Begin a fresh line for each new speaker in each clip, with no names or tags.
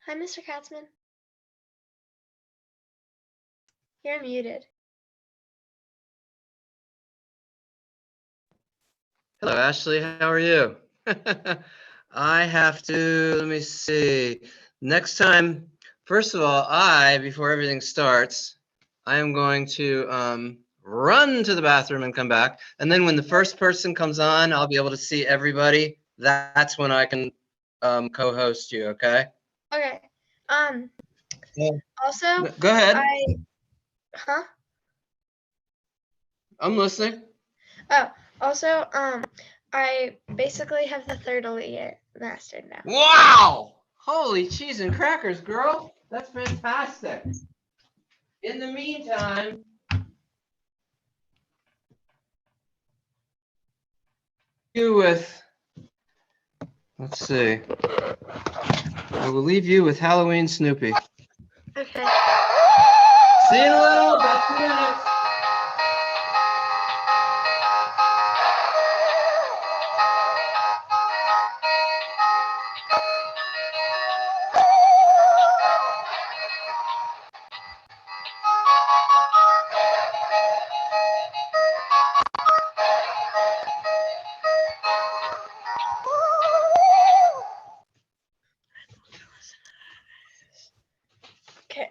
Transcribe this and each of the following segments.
Hi, Mr. Katzman. You're muted.
Hello, Ashley. How are you? I have to, let me see. Next time, first of all, before everything starts, I am going to run to the bathroom and come back. And then when the first person comes on, I'll be able to see everybody. That's when I can co-host you, okay?
Okay.
Yeah.
Also,
Go ahead.
Huh?
I'm listening.
Oh, also, I basically have the third elite mastered now.
Wow! Holy cheese and crackers, girl. That's fantastic. In the meantime, let's see. I will leave you with Halloween Snoopy.
Okay.
See you in a little, about 2 minutes.
Okay.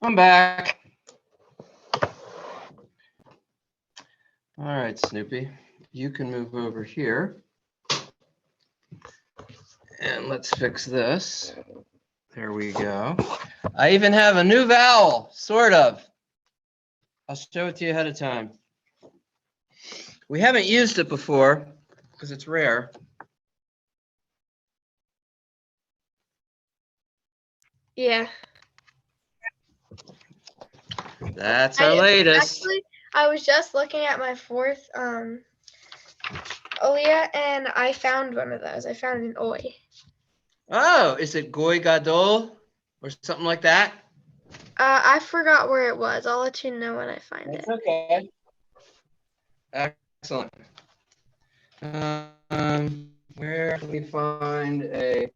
I'm back. All right, Snoopy, you can move over here. And let's fix this. There we go. I even have a new vowel, sort of. I'll show it to you ahead of time. We haven't used it before because it's rare.
Yeah.
That's our latest.
Actually, I was just looking at my fourth Olia, and I found one of those. I found an Oi.
Oh, is it Goy Gadol or something like that?
I forgot where it was. I'll let you know when I find it.
That's okay. Excellent. Where can we find a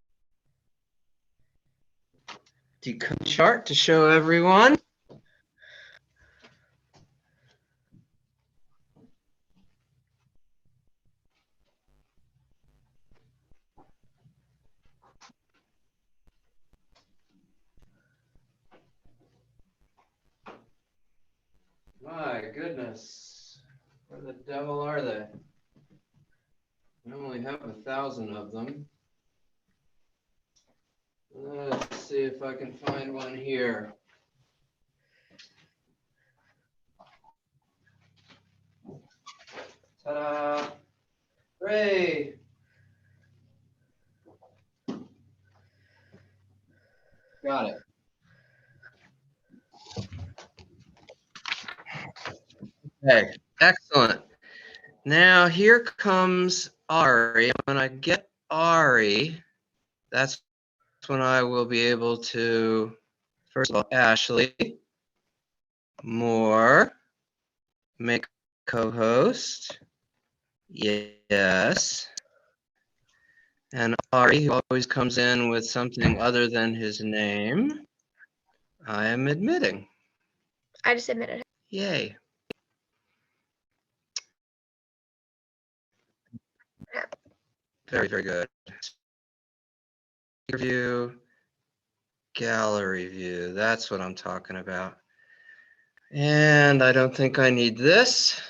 decode chart to show everyone? My goodness, where the devil are they? I only have 1,000 of them. Let's see if I can find one here. Ta-da! Hooray! Got it. Okay, excellent. Now here comes Ari. I'm gonna get Ari, that's when I will be able to, first of all, Ashley Moore, make co-host. Yes. And Ari, who always comes in with something other than his name, I am admitting.
I just admitted it.
Yay. Very, very good. View, gallery view. That's what I'm talking about. And I don't think I need this.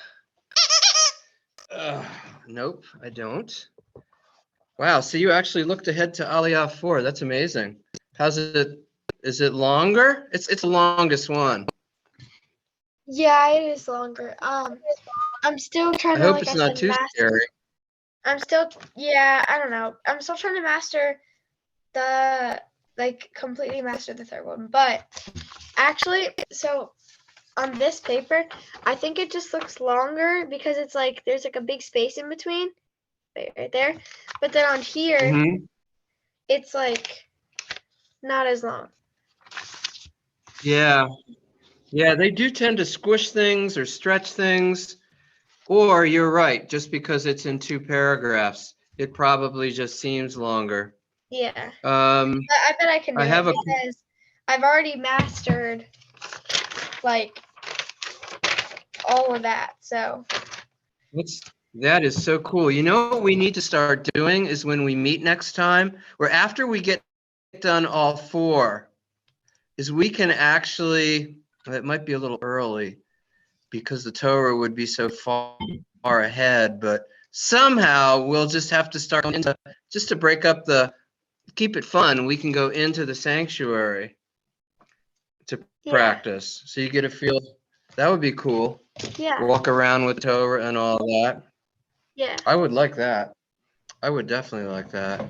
Nope, I don't. Wow, so you actually looked ahead to Aliyah 4. That's amazing. How's it? Is it longer? It's the longest one.
Yeah, it is longer. I'm still trying
I
to,
hope
like
it's
I
not
said,
too
master.
scary.
Yeah, I don't know. I'm still trying to master completely master the third one. But actually, so on this paper, I think it just looks longer because it's like there's like a big space in between, right there. But then on here,
Mhm.
it's like not as long.
Yeah. Yeah, they do tend to squish things or stretch things. Or you're right, just because it's in 2 paragraphs, it probably just seems longer.
Yeah,
Um,
I bet I can do
I
it
have a
because I've already mastered like all of that. So
that is so cool. You know what we need to start doing is when we meet next time, or after we get done all 4, is we can actually, it might be a little early because the Torah would be so far ahead, but somehow we'll just have to start going into, just to break up keep it fun, we can go into the sanctuary to practice. So you get a feel, that would be cool.
Yeah.
Walk around with Torah and all that.
Yeah.
I would like that. I would definitely like that.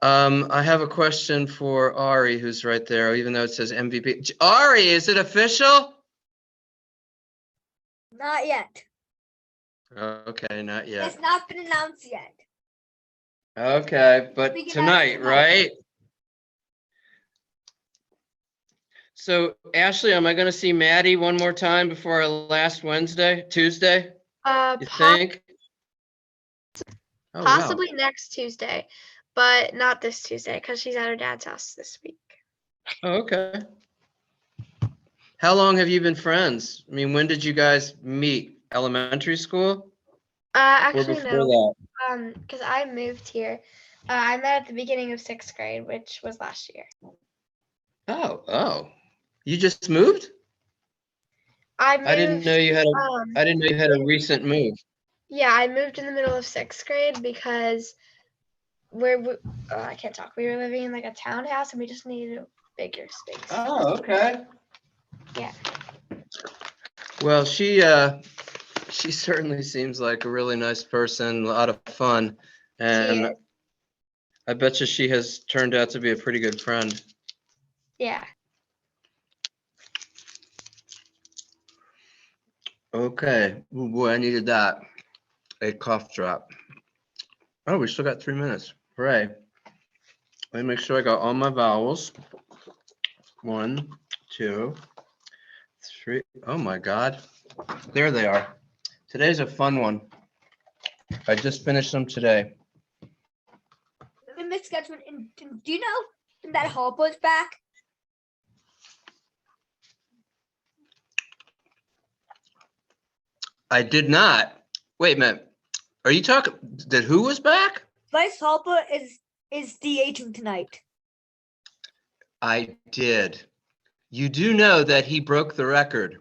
I have a question for Ari, who's right there, even though it says MVP. Ari, is it official?
Not yet.
Okay, not yet.
It's not been announced yet.
Okay, but tonight, right? So, Ashley, am I going to see Maddie one more time before our last Tuesday? You think? Oh,
Possibly
wow.
next Tuesday, but not this Tuesday because she's at her dad's house this week.
Oh, okay. How long have you been friends? I mean, when did you guys meet? Elementary school?
Actually,
Or before
no.
that?
Because I moved here. I met at the beginning of 6th grade, which was last year.
Oh. You just moved?
I moved.
I didn't know you had a recent move.
Yeah, I moved in the middle of 6th grade because I can't talk. We were living in like a townhouse and we just needed a bigger space.
Oh, okay.
Yeah.
Well, she certainly seems like a really nice person, a lot of fun, and I bet you she has turned out to be a pretty good friend.
Yeah.
Okay. Oh boy, I needed that. A cough drop. Oh, we still got 3 minutes. Hooray. Let me make sure I got all my vowels. 1, 2, 3. Oh my God. There they are. Today's a fun one. I just finished them today.
Miss Katzman, do you know that Harper's back?
I did not. Wait a minute. Are you talking that who was back?
Bryce Harper is DHing tonight.
I did. You do know that he broke the record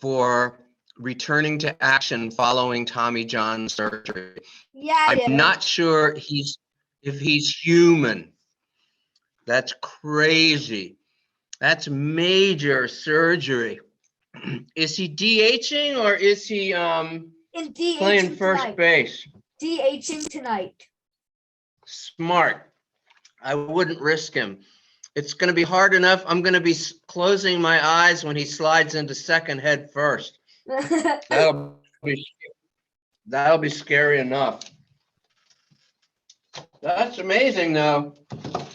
for returning to action following Tommy John surgery.
Yeah,
I'm not sure if he's human. That's crazy. That's major surgery. Is he DHing or is he playing first base?
DHing tonight.
Smart. I wouldn't risk him. It's going to be hard enough. I'm going to be closing my eyes when he slides into second head first. That'll be scary enough. That's amazing, though.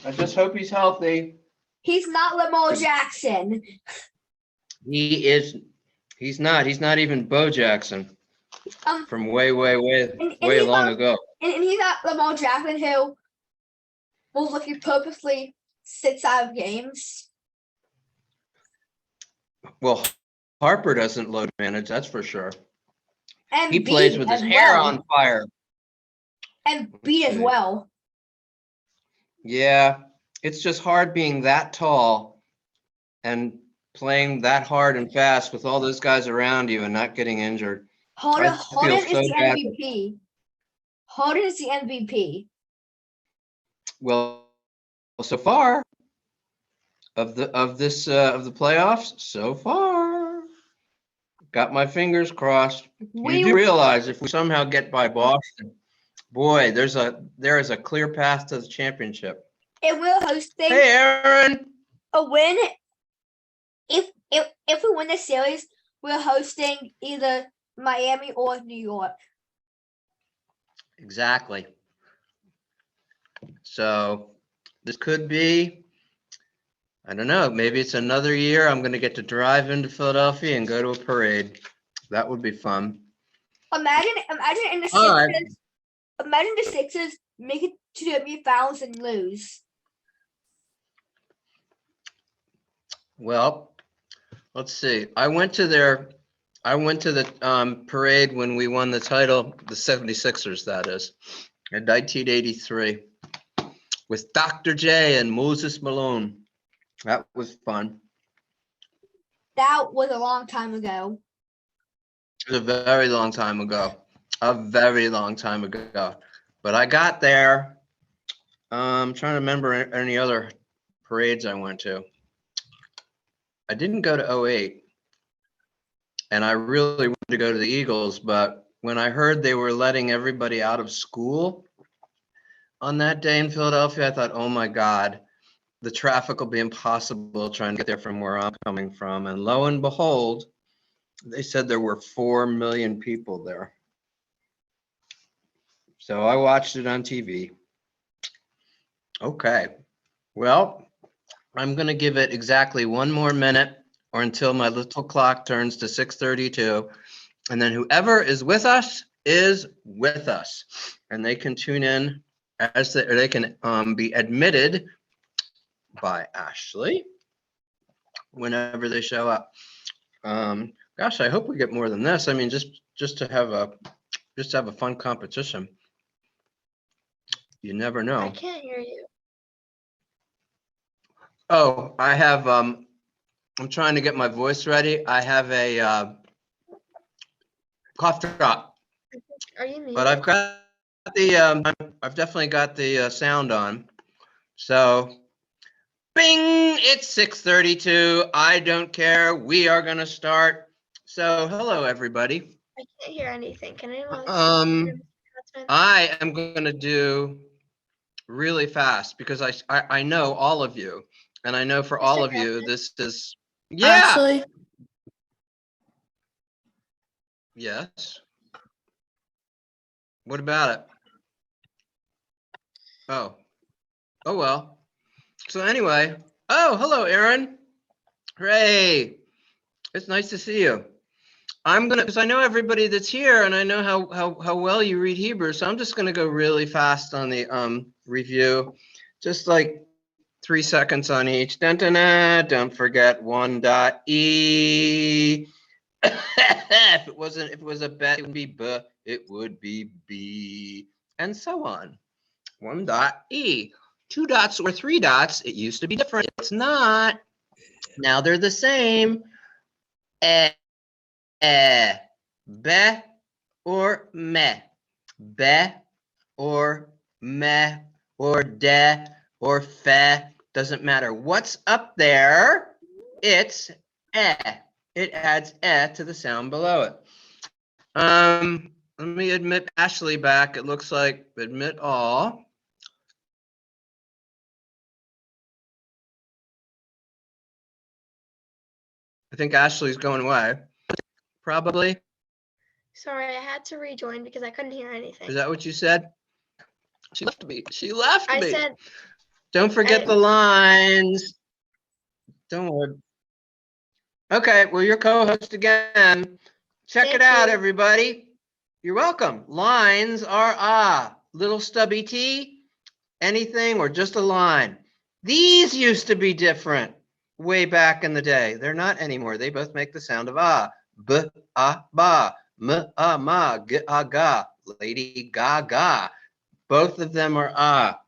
I just hope he's healthy.
He's not Lamar Jackson.
He is. He's not. He's not even Bo Jackson
Um,
from way
and
way
he's
long
not,
ago.
and he's not Lamar Jackson who will look he purposely sits out of games.
Well, Harper doesn't load manage, that's for sure.
And
He plays
beat
with
as
his hair
well.
on fire.
And beat as
see.
well.
Yeah, it's just hard being that tall and playing that hard and fast with all those guys around you and not getting injured.
Harden
feel
is
so
the
bad.
MVP. Harden is the MVP.
Well, so far of the playoffs, so far, got my fingers crossed. You do realize if we somehow get by Boston, boy, there is a clear path to the championship.
And we're hosting
Hey, Aaron.
a win. If we win the series, we're hosting either Miami or New York.
Exactly. So this could be, I don't know, maybe it's another year I'm going to get to drive into Philadelphia and go to a parade. That would be fun.
Imagine in the
All right.
Sixers. Imagine the Sixers make it to the NBA Finals and lose.
Well, let's see. I went to the parade when we won the title, the 76ers, that is, in 1983, with Dr. J and Moses Malone. That was fun.
That was a long time ago.
It was a very long time ago. A very long time ago. But I got there. I'm trying to remember any other parades I went to. I didn't go to 08. And I really wanted to go to the Eagles, but when I heard they were letting everybody out of school on that day in Philadelphia, I thought, oh my God, the traffic will be impossible trying to get there from where I'm coming from. And lo and behold, they said there were 4 million people there. So I watched it on TV. Okay. Well, I'm going to give it exactly 1 more minute or until my little clock turns to 6:32. And then whoever is with us is with us. And they can tune in as they can be admitted by Ashley whenever they show up. Gosh, I hope we get more than this. I mean, just to have a fun competition. You never know.
I can't hear you.
Oh, I have I'm trying to get my voice ready. I have a cough drop.
Are you muted?
But I've got I've definitely got the sound on. So bing, it's 6:32. I don't care. We are going to start. So hello, everybody.
I can't hear anything. Can anyone else hear Mr. Katzman?
I am going to do really fast because I know all of you. And I know for all
Mr.
of you,
Katzman?
this is,
Ashley,
Yes. What about it? Oh well. So anyway, hello, Aaron. Hooray. It's nice to see you. Because I know everybody that's here and I know how well you read Hebrew, so I'm just gonna go really fast on the review. Just like 3 seconds on each. Dun, dun, dun. Don't forget 1.e. if it was a bet, it would be b, it would be b, and so on. 1.e. 2 dots or 3 dots, it used to be different. It's not. Now they're the same. Be or me. Be or me or de or fe. Doesn't matter what's up there. It's It adds to the sound below it. Let me admit Ashley back. It looks like admit all. I think Ashley's going away. Probably.
Sorry, I had to rejoin because I couldn't hear anything.
Is that what you said? She left me. She left
I
me.
said,
Don't forget the lines. Don't worry. Okay, well, your co-host again. Check it
Thank
out,
you.
everybody. You're welcome. Lines are little stubby T, anything, or just a line. These used to be different way back in the day. They're not anymore. They both make the sound of ah. B, ah, ba. M, ah, ma. G, ah, ga. Lady Gaga. Both of them are ah.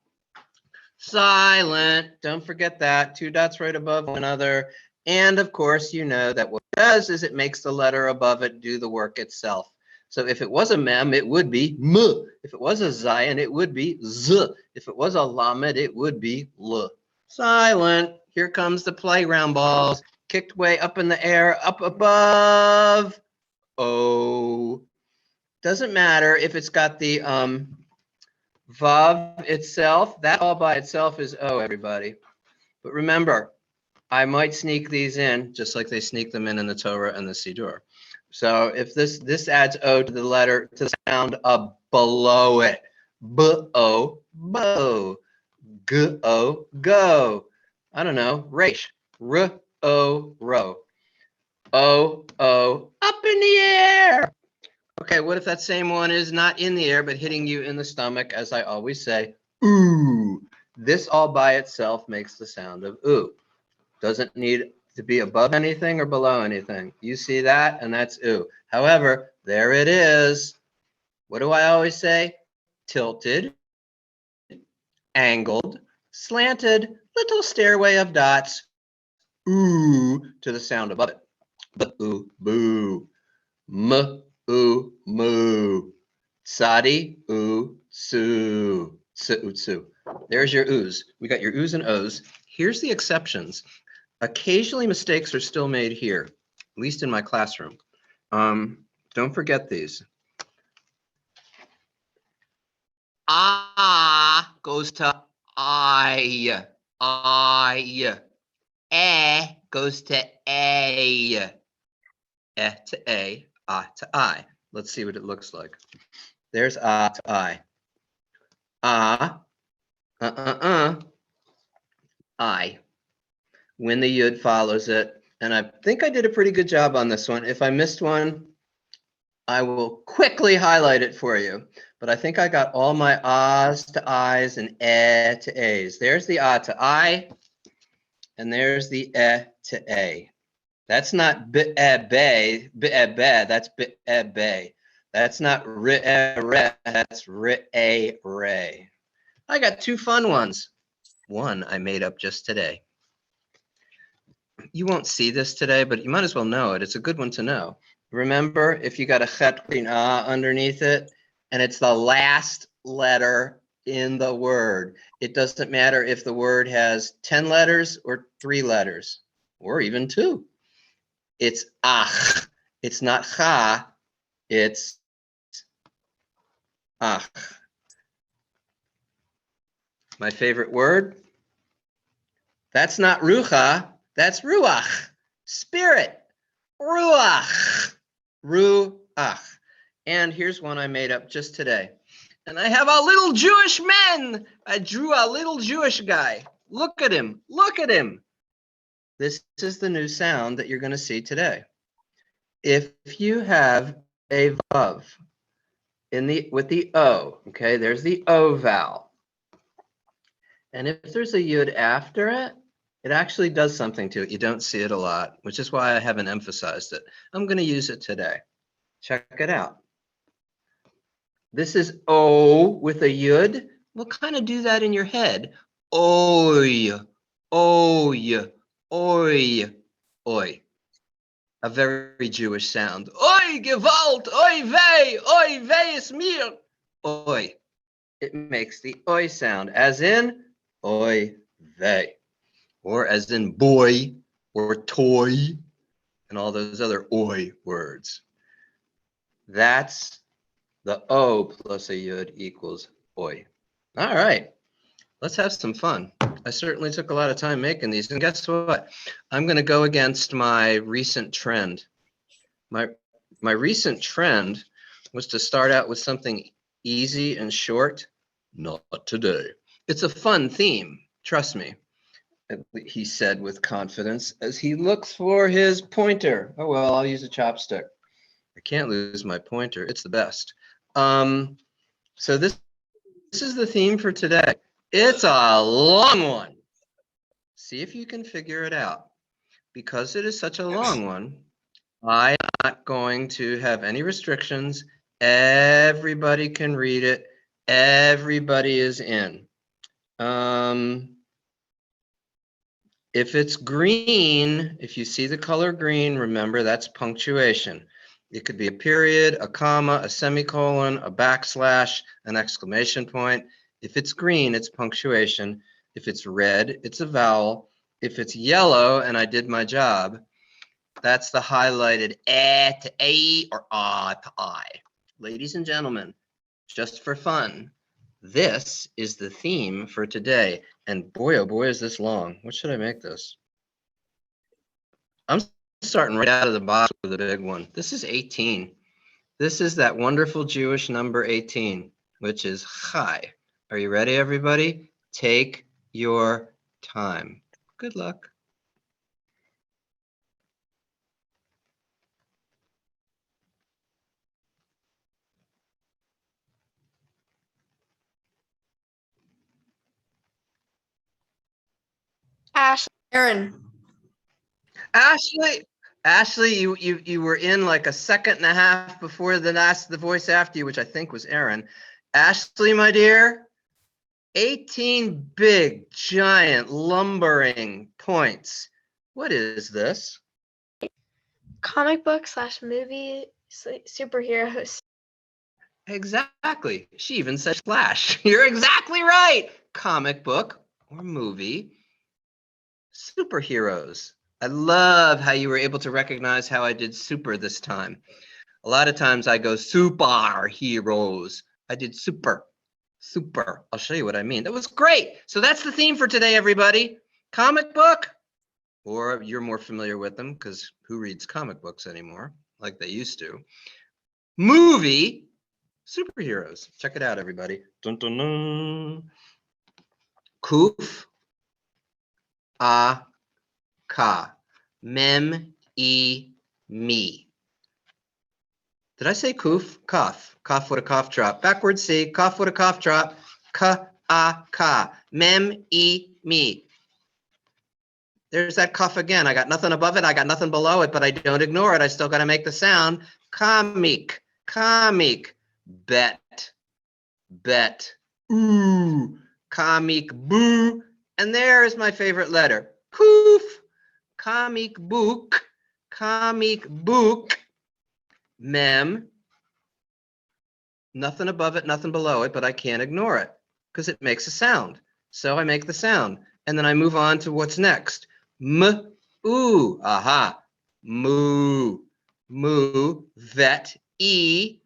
Silent. Don't forget that. Two dots right above one another. And of course, you know that what it does is it makes the letter above it do the work itself. So if it was a mem, it would be m. If it was a zion, it would be z. If it was a lamed, it would be l. Silent. Here comes the playground balls. Kicked way up in the air, up above. O. Doesn't matter if it's got the vav itself. That all by itself is O, everybody. But remember, I might sneak these in just like they sneak them in the Torah and the Siddur. So if this adds O to the letter, to the sound of below it. B-O, bo. G-O, go. I don't know, resh. R-O, ro. O-O, up in the air. Okay, what if that same one is not in the air, but hitting you in the stomach, as I always say, ooh. This all by itself makes the sound of ooh. Doesn't need to be above anything or below anything. You see that, and that's ooh. However, there it is. What do I always say? Tilted, angled, slanted, little stairway of dots, ooh, to the sound above it. B-ooh, boo. M-ooh, moo. Sadi, ooh, su. Su. There's your oohs. We got your oohs and ohs. Here's the exceptions. Occasionally mistakes are still made here, at least in my classroom. Don't forget these. Ah goes to I. Goes to a. To a, to I. Let's see what it looks like. There's to I. I. When the yud follows it. And I think I did a pretty good job on this one. If I missed one, I will quickly highlight it for you. But I think I got all my ahs to I's and to A's. There's the ah to I, and there's the to A. That's not be, that's be. That's not re, that's re. I got two fun ones. One I made up just today. You won't see this today, but you might as well know it. It's a good one to know. Remember, if you got a chet underneath it, and it's the last letter in the word, it doesn't matter if the word has 10 letters or 3 letters, or even 2. It's ach. It's not cha. It's ach. My favorite word. That's not rucha. That's ruach. Spirit. Ruach. Ruach. And here's one I made up just today. And I have a little Jewish man. I drew a little Jewish guy. Look at him. Look at him. This is the new sound that you're going to see today. If you have a vav with the O, okay, there's the O vowel. And if there's a yud after it, it actually does something to it. You don't see it a lot, which is why I haven't emphasized it. I'm going to use it today. Check it out. This is O with a yud. We'll kind of do that in your head. Oy, oy, oy, oy. A very Jewish sound. Oy, Gewalt, oy vey is mir. Oy. It makes the oy sound, as in oy vey, or as in boy, or toy, and all those other oy words. That's the O plus a yud equals oy. All right, let's have some fun. I certainly took a lot of time making these, and guess what? I'm going to go against my recent trend. My recent trend was to start out with something easy and short Not today. It's a fun theme, trust me, he said with confidence as he looks for his pointer. Oh, well, I'll use a chopstick. I can't lose my pointer. It's the best. So this is the theme for today. It's a long one. See if you can figure it out. Because it is such a long one, I'm not going to have any restrictions. Everybody can read it. Everybody is in. If it's green, if you see the color green, remember that's punctuation. It could be a period, a comma, a semicolon, a backslash, an exclamation point. If it's green, it's punctuation. If it's red, it's a vowel. If it's yellow, and I did my job, that's the highlighted to a or to I. Ladies and gentlemen, just for fun, this is the theme for today. And boy, oh boy, is this long. What should I make this? I'm starting right out of the box with a big one. This is 18. This is that wonderful Jewish number 18, which is Chai. Are you ready, everybody? Take your time. Good luck.
Ashley.
Aaron.
Ashley, you were in like a second and a half before the voice after you, which I think was Aaron. Ashley, my dear, 18 big, giant, lumbering points. What is this?
Comic book / movie superheroes.
Exactly. She even said slash. You're exactly right. Comic book or movie superheroes. I love how you were able to recognize how I did super this time. A lot of times I go superheroes. I did super. I'll show you what I mean. That was great. So that's the theme for today, everybody. Comic book, or you're more familiar with them because who reads comic books anymore like they used to? Movie, superheroes. Check it out, everybody. Dun, dun, dun. Kuf, a, ka. Mem, e, me. Did I say kuf? Cough. Cough with a cough drop. Backwards C. Cough with a cough drop. Ka, a, ka. Mem, e, me. There's that cough again. I got nothing above it. I got nothing below it, but I don't ignore it. I still got to make the sound. Comic. Bet. Ooh. Comic boo. And there is my favorite letter. Koof. Comic book. Mem. Nothing above it, nothing below it, but I can't ignore it because it makes a sound. So I make the sound. And then I move on to what's next. Ooh, aha. Moo, vet, e.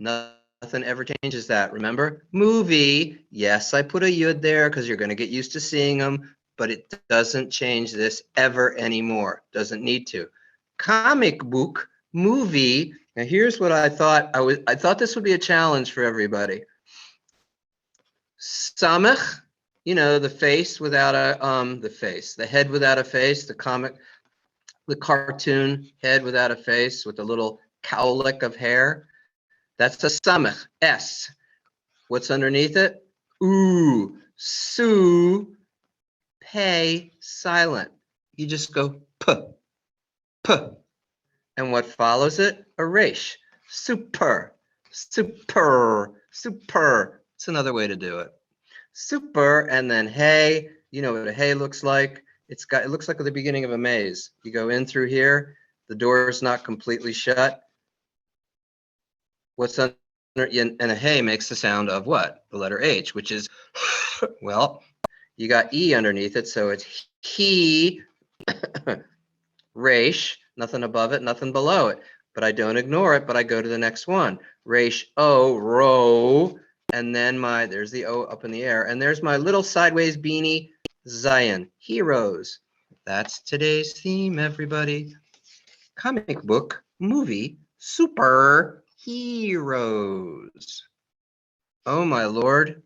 Nothing ever changes that, remember? Movie, yes, I put a yud there because you're going to get used to seeing them, but it doesn't change this ever anymore. Doesn't need to. Comic book, movie. Now here's what I thought. I thought this would be a challenge for everybody. Samech, you know, the face without a the head without a face, the cartoon head without a face with a little cowlick of hair. That's a samech, S. What's underneath it? Ooh, su, pay, silent. You just go p. And what follows it? A resh. Super. It's another way to do it. Super, and then hey, you know what a hey looks like. It looks like the beginning of a maze. You go in through here, the door is not completely shut. What's under, and a hey makes the sound of what? The letter H, which is, well, you got E underneath it, so it's he, resh, nothing above it, nothing below it. But I don't ignore it, but I go to the next one. Resh O, row, and then there's the O up in the air, and there's my little sideways beanie, Zion, heroes. That's today's theme, everybody. Comic book, movie, super heroes. Oh, my Lord.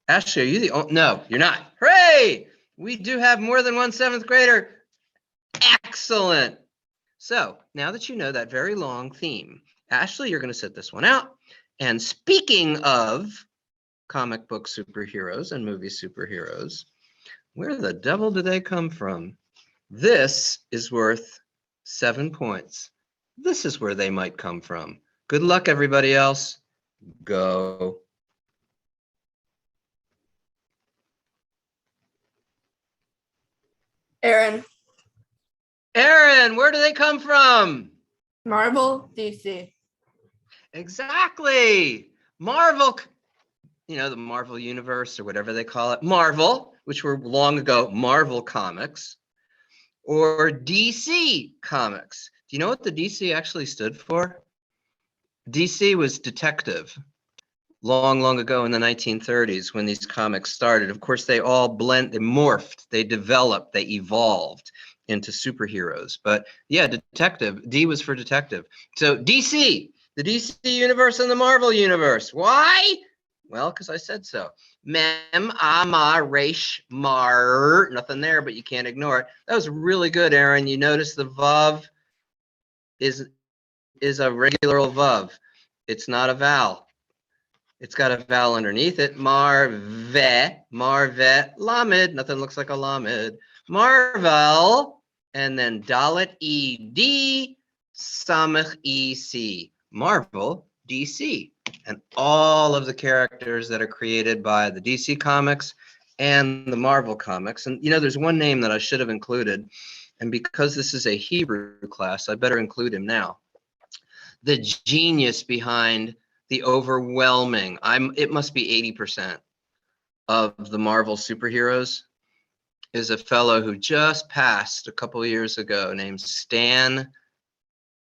Ashley, are you the only? No, you're not. Hooray! We do have more than one 7th grader. Excellent. So now that you know that very long theme, Ashley, you're going to sit this one out. And speaking of comic book superheroes and movie superheroes, where the devil do they come from? This is worth 7 points. This is where they might come from. Good luck, everybody else. Go.
Aaron,
Aaron, where do they come from?
Marvel, DC.
Exactly. Marvel, the Marvel Universe or whatever they call it. Marvel, which were long ago Marvel Comics, or DC Comics. Do you know what the DC actually stood for? DC was detective. Long ago in the 1930s when these comics started. Of course, they all they morphed, they developed, they evolved into superheroes. But yeah, detective, D was for detective. So DC, the DC universe and the Marvel universe. Why? Well, because I said so. Mem, ama, resh, mar, nothing there, but you can't ignore it. That was really good, Aaron. You notice the vav is a regular old vav. It's not a vowel. It's got a vowel underneath it. Marve, lamed. Nothing looks like a lamed. Marvel, and then dalet ed, samach ec. Marvel, DC, and all of the characters that are created by the DC comics and the Marvel comics. And there's one name that I should have included, and because this is a Hebrew class, I better include him now. The genius behind the overwhelming, it must be 80% of the Marvel superheroes is a fellow who just passed a couple of years ago named Stan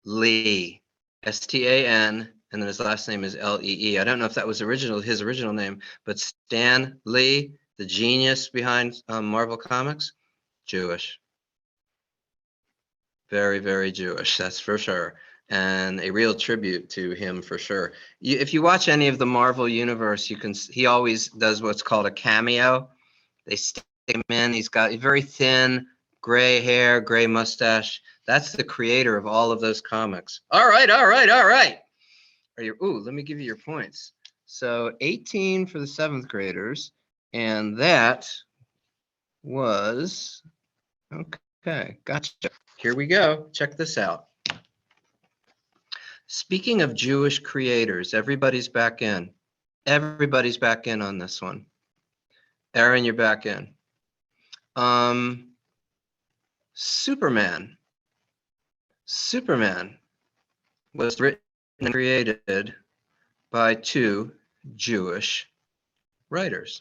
Lee, Stan, and then his last name is Lee. I don't know if that was his original name, but Stan Lee, the genius behind Marvel Comics, Jewish. Very, very Jewish, that's for sure. And a real tribute to him for sure. If you watch any of the Marvel universe, he always does what's called a cameo. They stick him in. He's got very thin, gray hair, gray mustache. That's the creator of all of those comics. All right. Let me give you your points. So 18 for the 7th graders, and that was okay. Gotcha. Here we go. Check this out. Speaking of Jewish creators, everybody's back in. Everybody's back in on this one. Aaron, you're back in. Superman. Superman was written and created by 2 Jewish writers.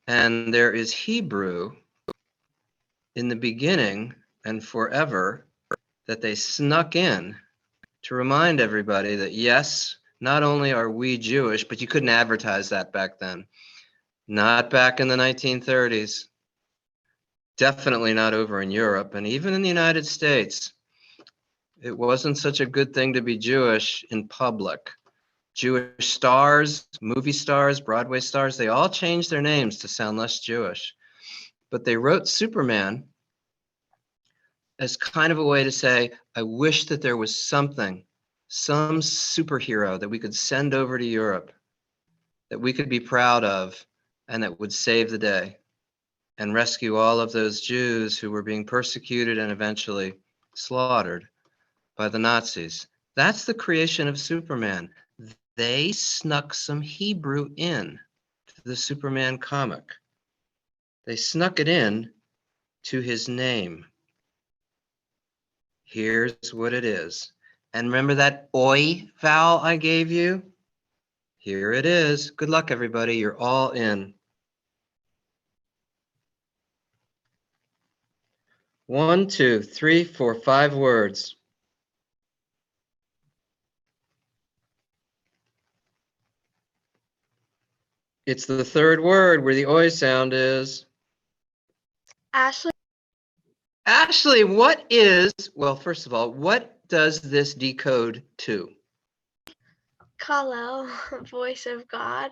And there is Hebrew in the beginning and forever that they snuck in to remind everybody that, yes, not only are we Jewish, but you couldn't advertise that back then. Not back in the 1930s. Definitely not over in Europe. And even in the United States, it wasn't such a good thing to be Jewish in public. Jewish stars, movie stars, Broadway stars, they all changed their names to sound less Jewish. But they wrote Superman as kind of a way to say, I wish that there was some superhero that we could send over to Europe that we could be proud of and that would save the day and rescue all of those Jews who were being persecuted and eventually slaughtered by the Nazis. That's the creation of Superman. They snuck some Hebrew in to the Superman comic. They snuck it in to his name. Here's what it is. And remember that oi vowel I gave you? Here it is. Good luck, everybody. You're all in. 1, 2, 3, 4, 5 words. It's the 3rd word where the oi sound is.
Ashley,
Ashley, well, first of all, what does this decode to?
Kal-El, voice of God.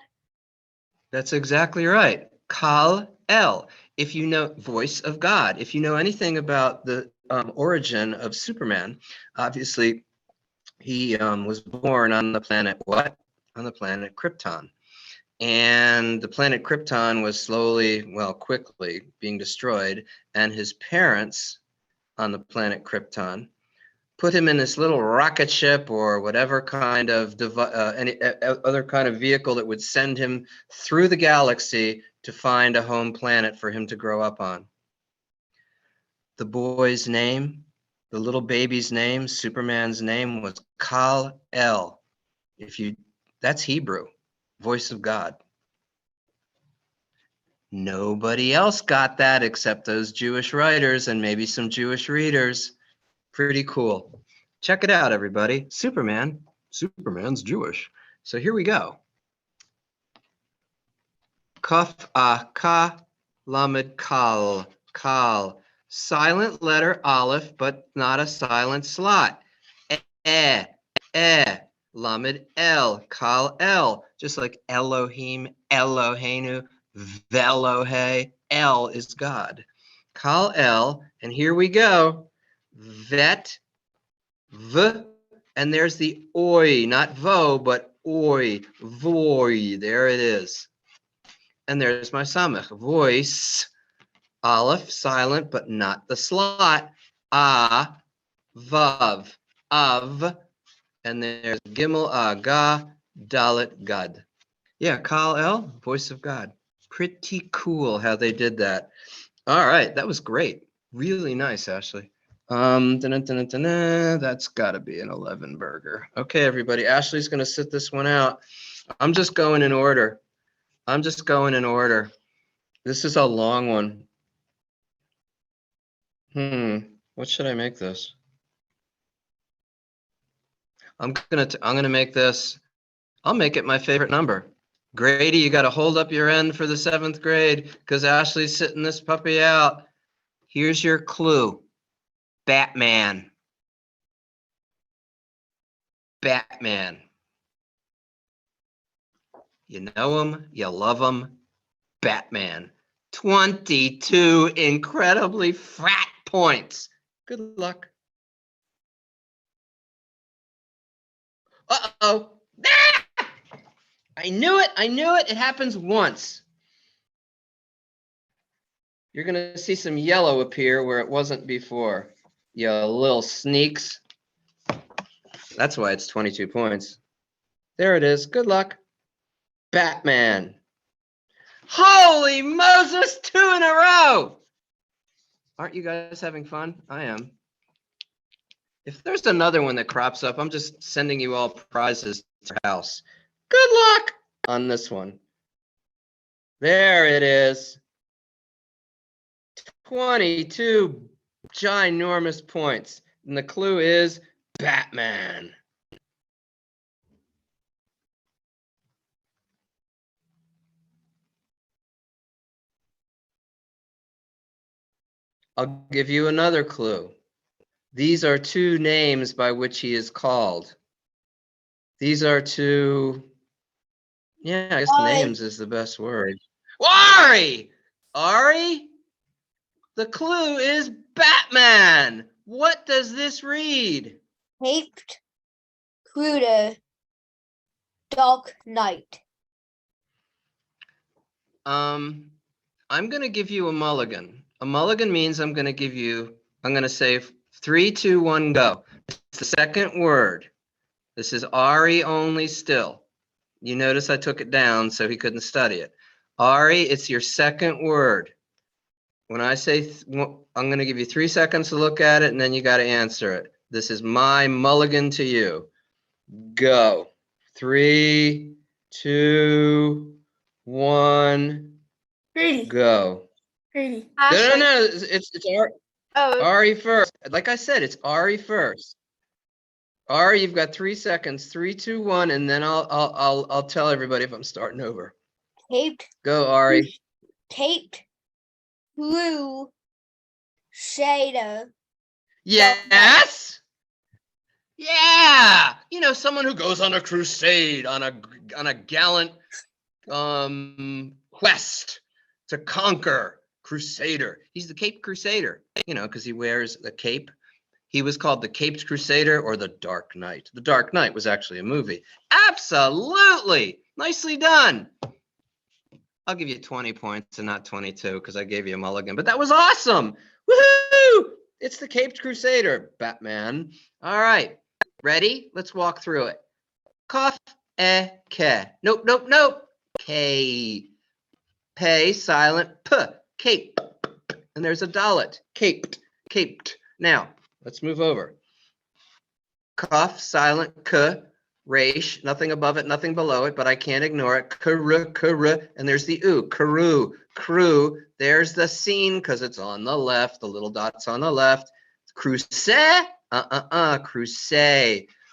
That's exactly right. Kal-El. If you know voice of God, if you know anything about the origin of Superman, obviously he was born on the planet what? On the planet Krypton. And the planet Krypton was slowly, well, quickly being destroyed. And his parents on the planet Krypton put him in this little rocket ship or whatever kind of any other kind of vehicle that would send him through the galaxy to find a home planet for him to grow up on. The boy's name, the little baby's name, Superman's name was Kal-El. That's Hebrew, voice of God. Nobody else got that except those Jewish writers and maybe some Jewish readers. Pretty cool. Check it out, everybody. Superman's Jewish. So here we go. Kaf ka lamed kal. Kal. Silent letter aleph, but not a silent slot. Eh. Lamed el. Kal el. Just like Elohim, Eloheinu, Velohe. El is God. Kal el. And here we go. Vet. V, and there's the oi, not vo, but oi, voy. There it is. And there's my samech, voice, aleph, silent, but not the slot. A, vav, av, and there's gimel, aga, dalet, gad. Yeah, Kal El, voice of God. Pretty cool how they did that. All right, that was great. Really nice, Ashley. That's got to be an 11 burger. Okay, everybody. Ashley's going to sit this one out. I'm just going in order. This is a long one. What should I make this? I'm gonna make this. I'll make it my favorite number. Grady, you got to hold up your end for the 7th grade because Ashley's sitting this puppy out. Here's your clue. Batman. You know him, you love him. Batman. 22 incredibly fat points. Good luck. Uh-oh. Ah! I knew it. It happens once. You're going to see some yellow appear where it wasn't before. You little sneaks. That's why it's 22 points. There it is. Good luck. Batman. Holy Moses, 2 in a row. Aren't you guys having fun? I am. If there's another one that crops up, I'm just sending you all prizes to your house. Good luck on this one. There it is. 22 ginormous points. And the clue is Batman. I'll give you another clue. These are 2 names by which he is called. These are 2, yeah, I guess names is the best word. Ari! The clue is Batman. What does this read?
Caped Cruder Dark Knight.
I'm going to give you a mulligan. A mulligan means I'm going to say 3, 2, 1, go. It's the second word. This is Ari only still. You notice I took it down so he couldn't study it. Ari, it's your second word. When I say, I'm going to give you 3 seconds to look at it, and then you got to answer it. This is my mulligan to you. Go. 3, 2, 1,
Grady.
go.
Grady.
No. It's
Oh,
Ari first. Like I said, it's Ari first. Ari, you've got 3 seconds. 3, 2, 1, and then I'll tell everybody if I'm starting over.
Caped.
Go, Ari.
Caped Blue Shader.
Yes. Yeah. someone who goes on a crusade, on a gallant quest to conquer. Crusader. He's the Caped Crusader, because he wears the cape. He was called the Caped Crusader or the Dark Knight. The Dark Knight was actually a movie. Absolutely. Nicely done. I'll give you 20 points and not 22 because I gave you a mulligan, but that was awesome. Woohoo! It's the Caped Crusader, Batman. All right. Ready? Let's walk through it. Kaf, ke. Nope. K. Pay, silent, p. Cape. And there's a dalet. Caped. Now, let's move over. Kaf, silent, k. Resh, nothing above it, nothing below it, but I can't ignore it. Kuru, and there's the oo. Crew. There's the scene because it's on the left. The little dot's on the left. Crusade.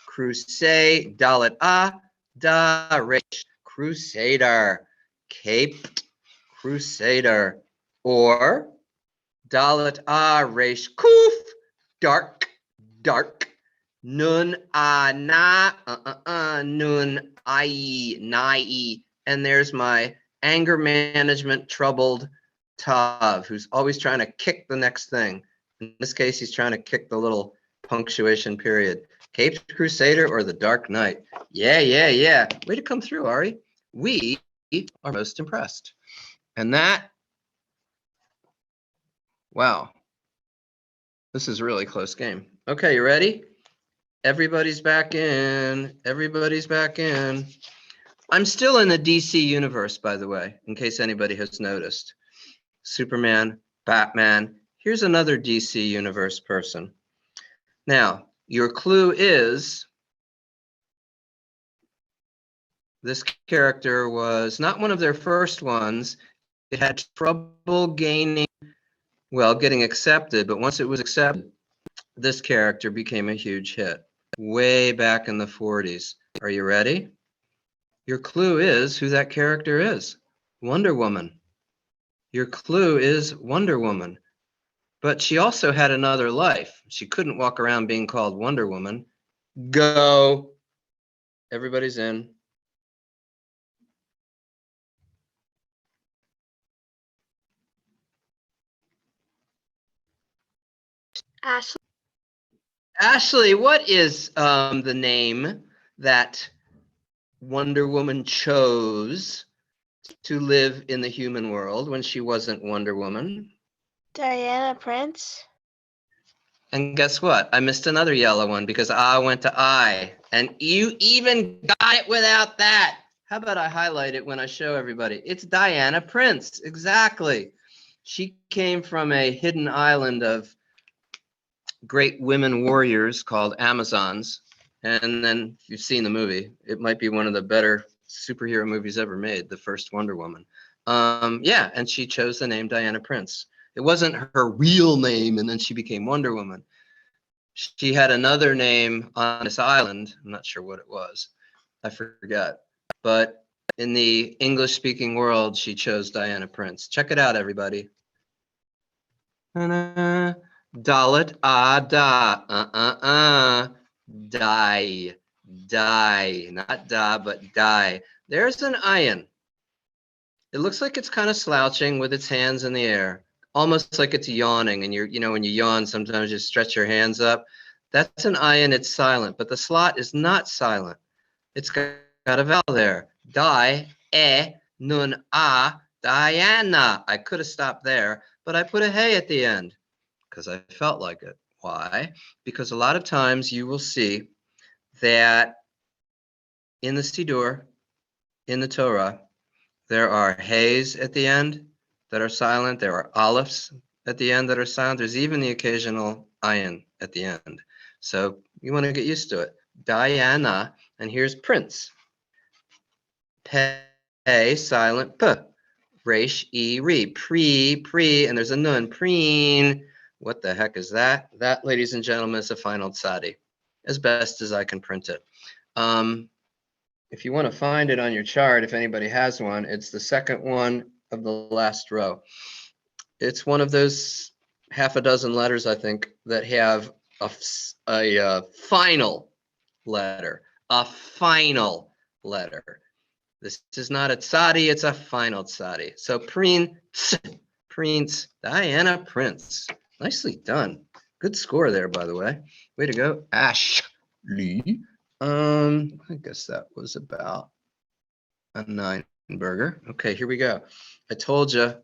Crusade. Dalet da resh. Crusader. Caped Crusader. Or Dalet resh kuf. Dark. Nun na nun nai. And there's my anger management troubled Tav, who's always trying to kick the next thing. In this case, he's trying to kick the little punctuation period. Caped Crusader or the Dark Knight. Yeah. Way to come through, Ari. We are most impressed. And that, wow. This is a really close game. Okay, you ready? Everybody's back in. I'm still in the DC universe, by the way, in case anybody has noticed. Superman, Batman. Here's another DC universe person. Now, your clue is this character was not one of their first ones. It had trouble getting accepted, but once it was accepted, this character became a huge hit way back in the 40s. Are you ready? Your clue is who that character is. Wonder Woman. Your clue is Wonder Woman. But she also had another life. She couldn't walk around being called Wonder Woman. Go. Everybody's in.
Ashley.
Ashley, what is the name that Wonder Woman chose to live in the human world when she wasn't Wonder Woman?
Diana Prince.
And guess what? I missed another yellow one because I went to I. And you even got it without that. How about I highlight it when I show everybody? It's Diana Prince. Exactly. She came from a hidden island of great women warriors called Amazons. And then if you've seen the movie, it might be one of the better superhero movies ever made, the first Wonder Woman. And she chose the name Diana Prince. It wasn't her real name, and then she became Wonder Woman. She had another name on this island. I'm not sure what it was. I forgot. But in the English-speaking world, she chose Diana Prince. Check it out, everybody. Dalet die, not da, but die. There's an iron. It looks like it's kind of slouching with its hands in the air, almost like it's yawning. And when you yawn, sometimes you stretch your hands up. That's an iron. It's silent, but the slot is not silent. It's got a vowel there. Die, nun, Diana. I could have stopped there, but I put a hey at the end because I felt like it. Why? Because a lot of times you will see that in the Siddur, in the Torah, there are heys at the end that are silent. There are alepphs at the end that are silent. There's even the occasional ayin at the end. So you want to get used to it. Diana, and here's Prince. Pei, silent, p. Resh, e, re. Pre, and there's a nun. Preen. What the heck is that? That, ladies and gentlemen, is a final tzadi, as best as I can print it. If you want to find it on your chart, if anybody has one, it's the second one of the last row. It's one of those half a dozen letters, I think, that have a final letter. a final letter. This is not a tzadi, it's a final tzadi. So Prince, Diana Prince. Nicely done. Good score there, by the way. Way to go, Ashley. I guess that was about a 9 burger. Okay, here we go. I told you.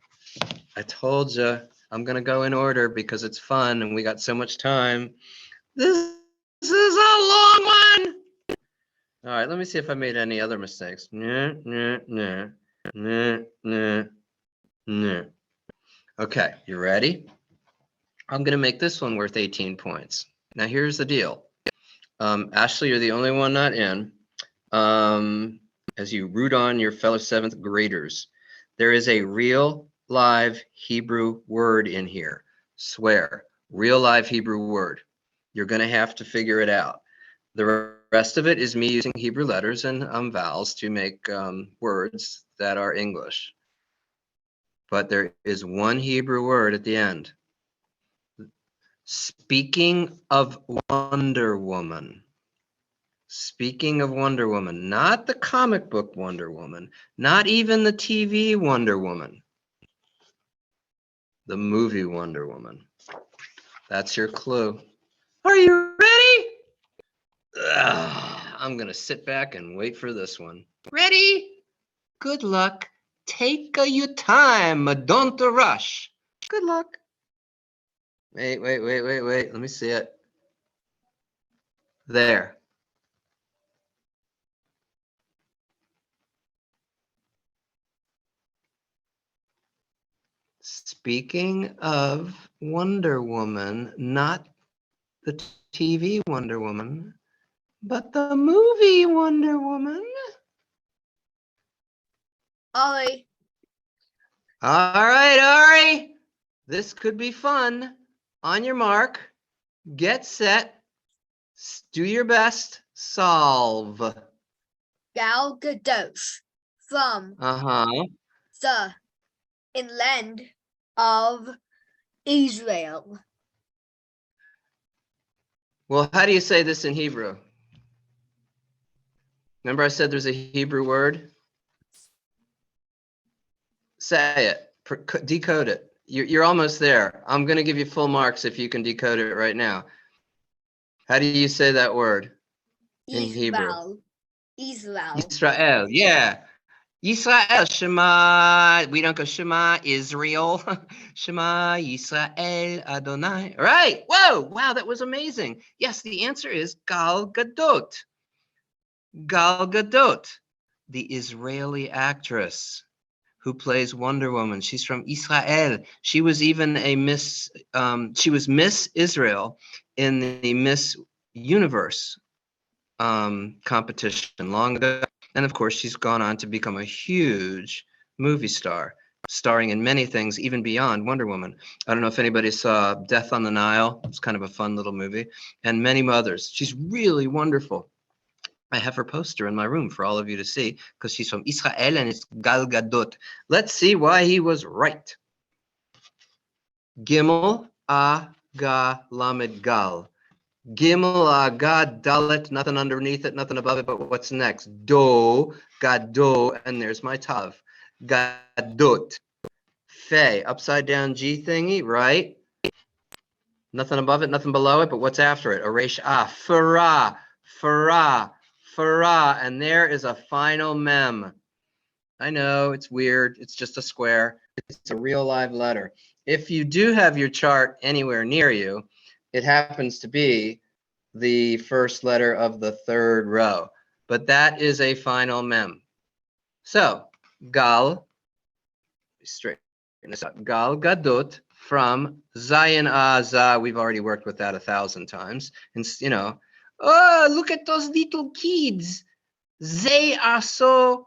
I'm gonna go in order because it's fun and we got so much time. This is a long one. All right, let me see if I made any other mistakes. Okay, you ready? I'm gonna make this one worth 18 points. Now here's the deal. Ashley, you're the only one not in. As you root on your fellow 7th graders, there is a real live Hebrew word in here. Swear, real live Hebrew word. You're gonna have to figure it out. The rest of it is me using Hebrew letters and vowels to make words that are English. But there is one Hebrew word at the end. Speaking of Wonder Woman. Speaking of Wonder Woman, not the comic book Wonder Woman, not even the TV Wonder Woman, the movie Wonder Woman. That's your clue. Are you ready? I'm going to sit back and wait for this one. Ready? Good luck. Take your time. Don't rush. Good luck. Wait. Let me see it. There. Speaking of Wonder Woman, not the TV Wonder Woman, but the movie Wonder Woman.
Ollie.
All right, Ari. This could be fun. On your mark, get set, do your best, solve.
Gal Gadot from the inland of Israel.
Well, how do you say this in Hebrew? Remember I said there's a Hebrew word? Say it, decode it. You're almost there. I'm going to give you full marks if you can decode it right now. How do you say that word in Hebrew? Israel, yeah. Israel, Shema. We don't go Shema, Israel. Shema, Yisrael, Adonai. Right. Whoa. Wow, that was amazing. Yes, the answer is Gal Gadot. Gal Gadot, the Israeli actress who plays Wonder Woman. She's from Israel. She was even a Miss, she was Miss Israel in the Miss Universe competition long ago. And of course, she's gone on to become a huge movie star, starring in many things, even beyond Wonder Woman. I don't know if anybody saw Death on the Nile. It's kind of a fun little movie, and many others. She's really wonderful. I have her poster in my room for all of you to see because she's from Israel and it's Gal Gadot. Let's see why he was right. Gimel Aga Lamed Gal. Gimel Aga Dalet, nothing underneath it, nothing above it, but what's next? Do, Gado, and there's my tav. Gadot. Fe, upside down G thingy, right? Nothing above it, nothing below it, but what's after it? Aresh Ah. Farah, Farah. Farah, and there is a final mem. I know it's weird. It's just a square. It's a real live letter. If you do have your chart anywhere near you, it happens to be the first letter of the 3rd row, but that is a final mem. So, Gal, straighten this up. Gal Gadot from Zayin Aza. We've already worked with that 1,000 times. And, you know, oh, look at those little kids. They are so,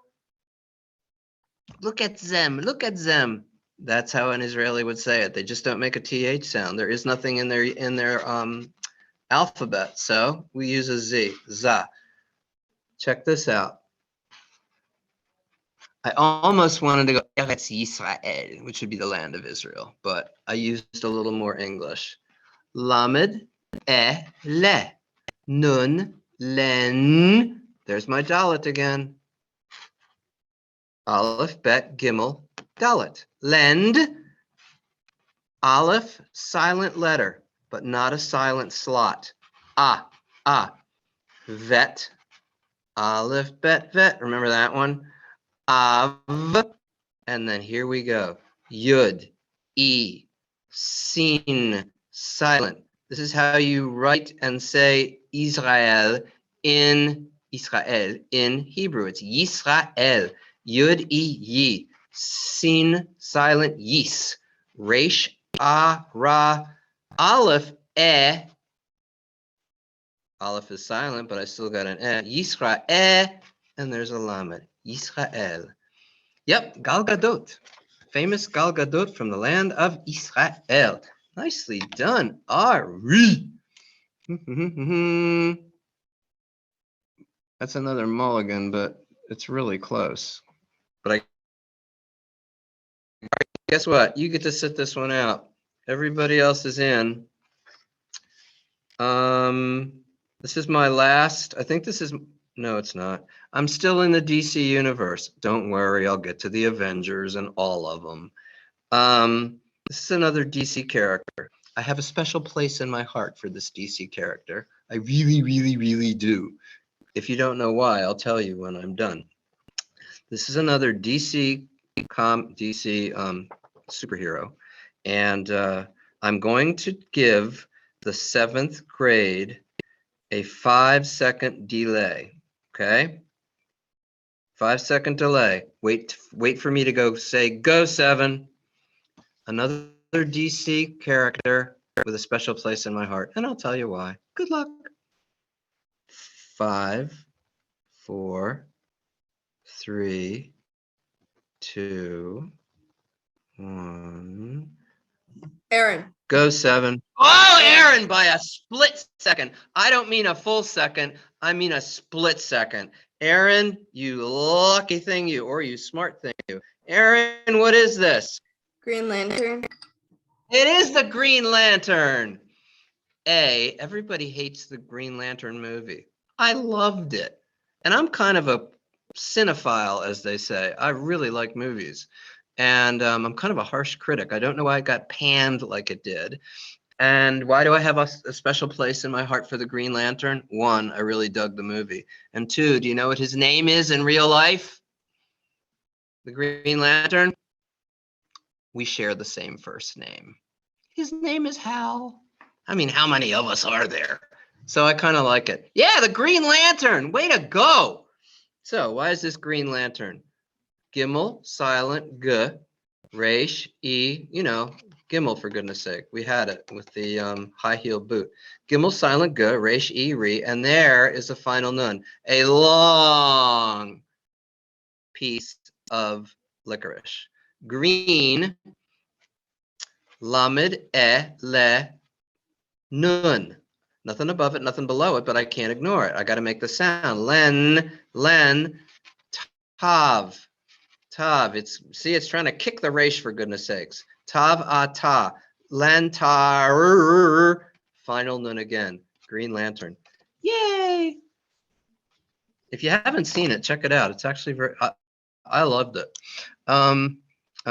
look at them, look at them. That's how an Israeli would say it. They just don't make a TH sound. There is nothing in their alphabet. So we use a Z, za. Check this out. I almost wanted to go Eretz Yisrael, which would be the land of Israel, but I used a little more English. Lamed, le. Nun, len, There's my Dalet again. Aleph, Bet, Gimel, Dalet. Lend, Aleph, silent letter, but not a silent slot. Ah. Vet, Aleph, Bet, Vet. Remember that one? Av, and then here we go. Yud, E, Sin, silent. This is how you write and say Israel in Hebrew. It's Yisrael. Yud, E, Yi. Sin, silent, Yis. Resh, A, Ra. Aleph, E. Aleph is silent, but I still got an E. Yisrael, and there's a Lamed. Yisrael. Yep, Gal Gadot. Famous Gal Gadot from the land of Israel. Nicely done, Ari. That's another mulligan, but it's really close. But I guess what? You get to sit this one out. Everybody else is in. This is my last. I think this is. No, it's not. I'm still in the DC universe. Don't worry, I'll get to the Avengers and all of them. This is another DC character. I have a special place in my heart for this DC character. I really, really, really do. If you don't know why, I'll tell you when I'm done. This is another DC superhero, and I'm going to give the 7th grade a 5-second delay. Okay, 5-second delay. Wait for me to go say go 7. Another DC character with a special place in my heart, and I'll tell you why. Good luck. 5, 4, 3, 2, 1.
Aaron.
Go 7. Oh, Aaron, by a split second. I don't mean a full second. I mean a split second. Aaron, you lucky thing you, or you smart thing you. Aaron, what is this?
Green Lantern.
It is the Green Lantern. Everybody hates the Green Lantern movie. I loved it. And I'm kind of a cinephile, as they say. I really like movies. And I'm kind of a harsh critic. I don't know why it got panned like it did. And why do I have a special place in my heart for the Green Lantern? 1, I really dug the movie. And 2, do you know what his name is in real life? The Green Lantern? We share the same first name. His name is Hal. I mean, how many of us are there? So I kind of like it. Yeah, the Green Lantern. Way to go. So why is this Green Lantern? Gimel, silent, G, Resh, E, Gimel, for goodness sake. We had it with the high heel boot. Gimel, silent, G, Resh, E, Re, and there is the final nun. A long piece of licorice. Green, Lamed, Le, Nun. Nothing above it, nothing below it, but I can't ignore it. I got to make the sound. Len, Tav. Tav. It's trying to kick the resh, for goodness sakes. Tav, ta. Len, tar. Final nun again. Green Lantern. Yay! If you haven't seen it, check it out. It's actually I loved it. I'm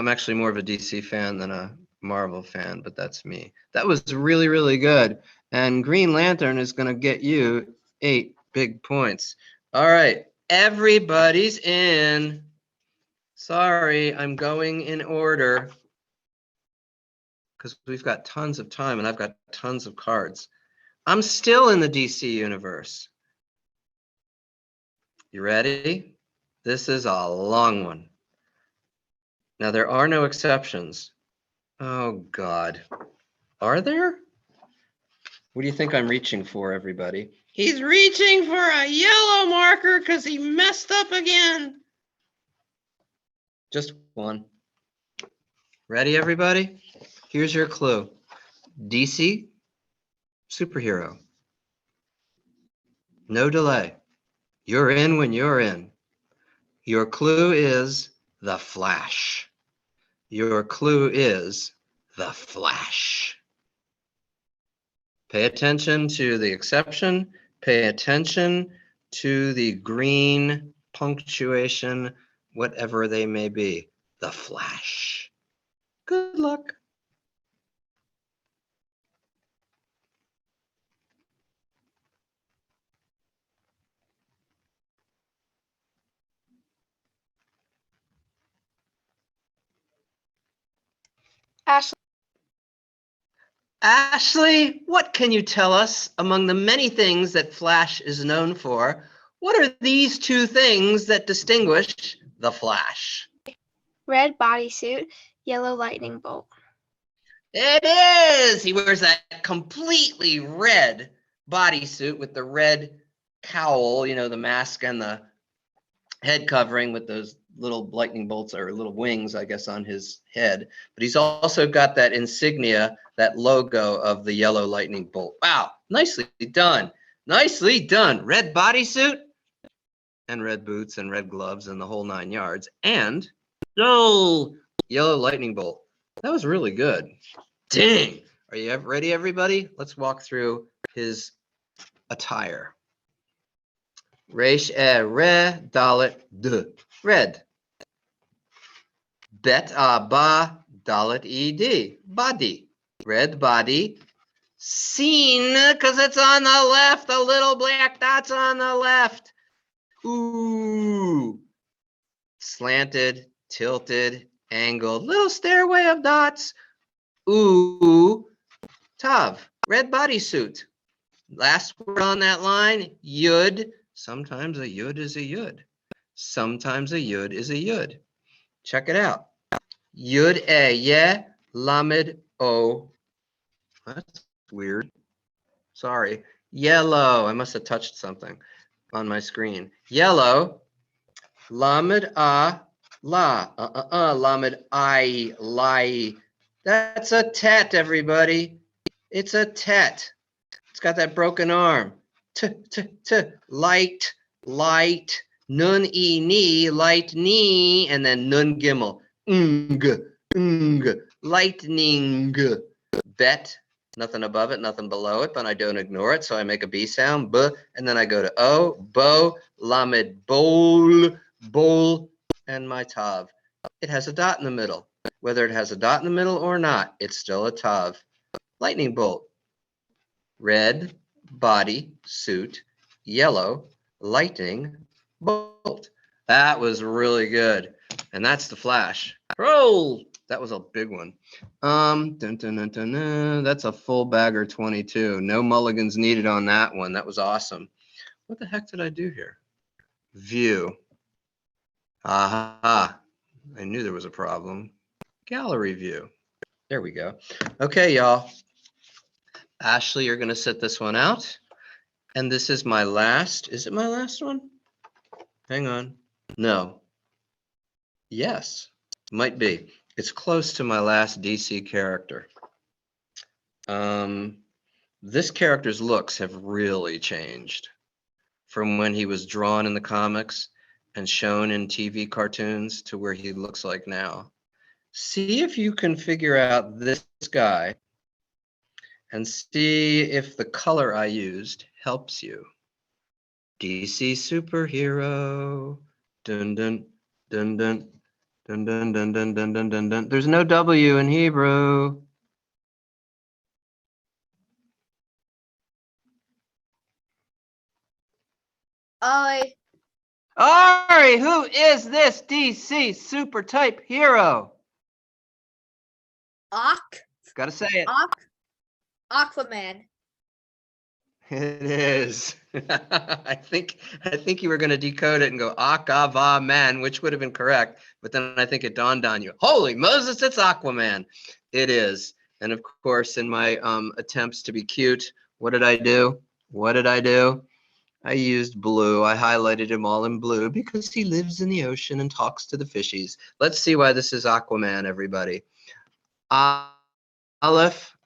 actually more of a DC fan than a Marvel fan, but that's me. That was really, really good. And Green Lantern is going to get you 8 big points. All right. Everybody's in. Sorry, I'm going in order because we've got tons of time and I've got tons of cards. I'm still in the DC universe. You ready? This is a long one. Now, there are no exceptions. Oh, God. Are there? What do you think I'm reaching for, everybody? He's reaching for a yellow marker because he messed up again. Just one. Ready, everybody? Here's your clue. DC superhero. No delay. You're in when you're in. Your clue is the Flash. Your clue is the Flash. Pay attention to the exception. Pay attention to the green punctuation, whatever they may be. The Flash. Good luck.
Ashley,
Ashley, what can you tell us among the many things that Flash is known for? What are these two things that distinguish the Flash?
red bodysuit, yellow lightning bolt.
It is! He wears that completely red bodysuit with the red cowl, you know, the mask and the head covering with those little lightning bolts or little wings, I guess, on his head. But he's also got that insignia, that logo of the yellow lightning bolt. Wow, nicely done. Nicely done. Red bodysuit and red boots and red gloves and the whole 9 yards. And yellow lightning bolt. That was really good. Dang. Are you ready, everybody? Let's walk through his attire. Resh re dalet d. Red. Bet ba dalet ed. Body. Red body. Seen, because it's on the left. The little black dots on the left. Ooh. Slanted, tilted, angled. Little stairway of dots. Ooh. Tav. Red bodysuit. Last word on that line, yud. Sometimes a yud is a yud. Sometimes a yud is a yud. Check it out. Yud ye lamed o. That's weird. Sorry. Yellow. I must have touched something on my screen. Yellow. Lamed la. Lamed I. Lai. That's a tet, everybody. It's a tet. It's got that broken arm. Light, nun e knee, light knee, and then nun gimel. Lightning. Bet, nothing above it, nothing below it, but I don't ignore it, so I make a B sound, b, and then I go to O, bow, lamed, bowl, and my tav. It has a dot in the middle. Whether it has a dot in the middle or not, it's still a tav. Lightning bolt. Red body suit, yellow lightning bolt. That was really good. And that's the Flash. Roll. That was a big one. That's a full bagger 22. No mulligans needed on that one. That was awesome. What the heck did I do here? View. Aha. I knew there was a problem. Gallery view. There we go. Okay, y'all. Ashley, you're going to sit this one out. And this is my last. Is it my last one? Hang on. No. Yes. Might be. It's close to my last DC character. This character's looks have really changed from when he was drawn in the comics and shown in TV cartoons to where he looks like now. See if you can figure out this guy and see if the color I used helps you. DC superhero. Dun dun dun dun dun dun dun dun dun dun dun dun. There's no W in Hebrew. Ari, who is this DC super type hero? Gotta say it.
Aquaman.
It is. I think you were going to decode it and go Akava man, which would have been correct. But then I think it dawned on you. Holy Moses, it's Aquaman. It is. And of course, in my attempts to be cute, what did I do? I used blue. I highlighted him all in blue because he lives in the ocean and talks to the fishies. Let's see why this is Aquaman, everybody. Aleph.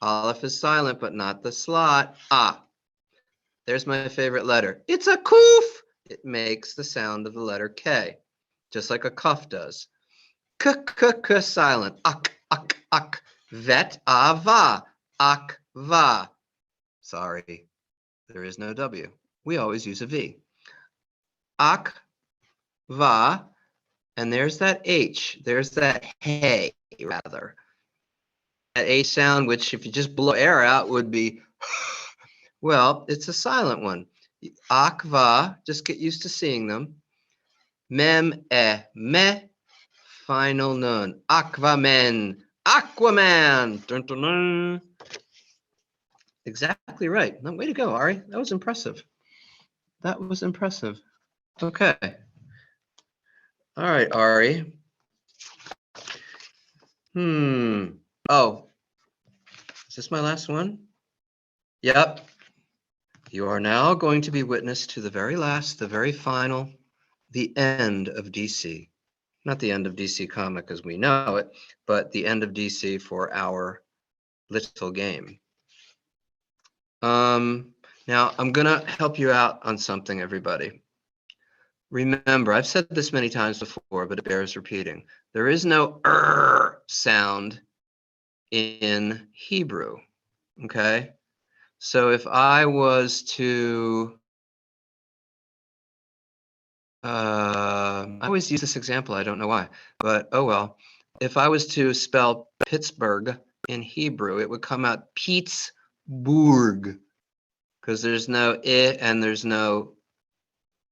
Aleph is silent, but not the slot. There's my favorite letter. It's a koof. It makes the sound of the letter K, just like a cuff does. K silent. Ak. Vet ava. Akva. Sorry. There is no W. We always use a V. Ak, va, and there's that H. There's that hey, rather. That H sound, which if you just blow air out would be, well, it's a silent one. Ak, va, just get used to seeing them. Mem, me, final nun. Aquaman, Aquaman. Dun, dun, dun. Exactly right. No, way to go, Ari. That was impressive. That was impressive. Okay. All right, Ari. Oh, is this my last one? Yep. You are now going to be witness to the very last, the very final, the end of DC. Not the end of DC comic as we know it, but the end of DC for our little game. Now I'm gonna help you out on something, everybody. Remember, I've said this many times before, but it bears repeating. There is no sound in Hebrew, okay? So if I was to, I always use this example, I don't know why, but oh well. If I was to spell Pittsburgh in Hebrew, it would come out Pittsburgh, because there's no I and there's no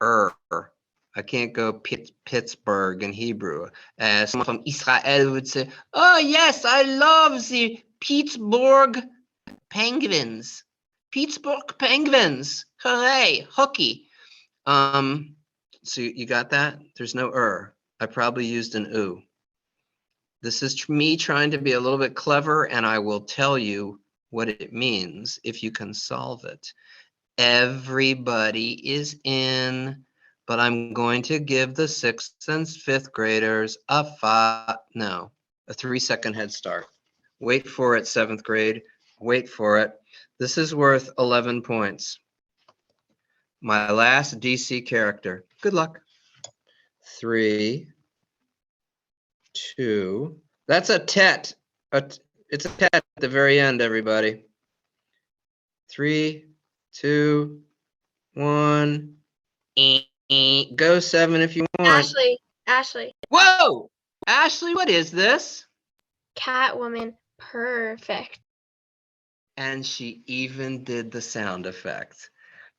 I can't go Pittsburgh in Hebrew. Someone from Israel would say, "Oh yes, I love the Pittsburgh Penguins. Pittsburgh Penguins, hooray, hooky." So you got that? There's no I probably used an oo. This is me trying to be a little bit clever, and I will tell you what it means if you can solve it. Everybody is in, but I'm going to give the 6th and 5th graders a 3-second head start. Wait for it, 7th grade. Wait for it. This is worth 11 points. My last DC character. Good luck. 3, 2. That's a tet. It's a tet at the very end, everybody. 3, 2, 1. Go 7 if you want.
Ashley.
Whoa! Ashley, what is this?
Catwoman. Perfect.
And she even did the sound effect.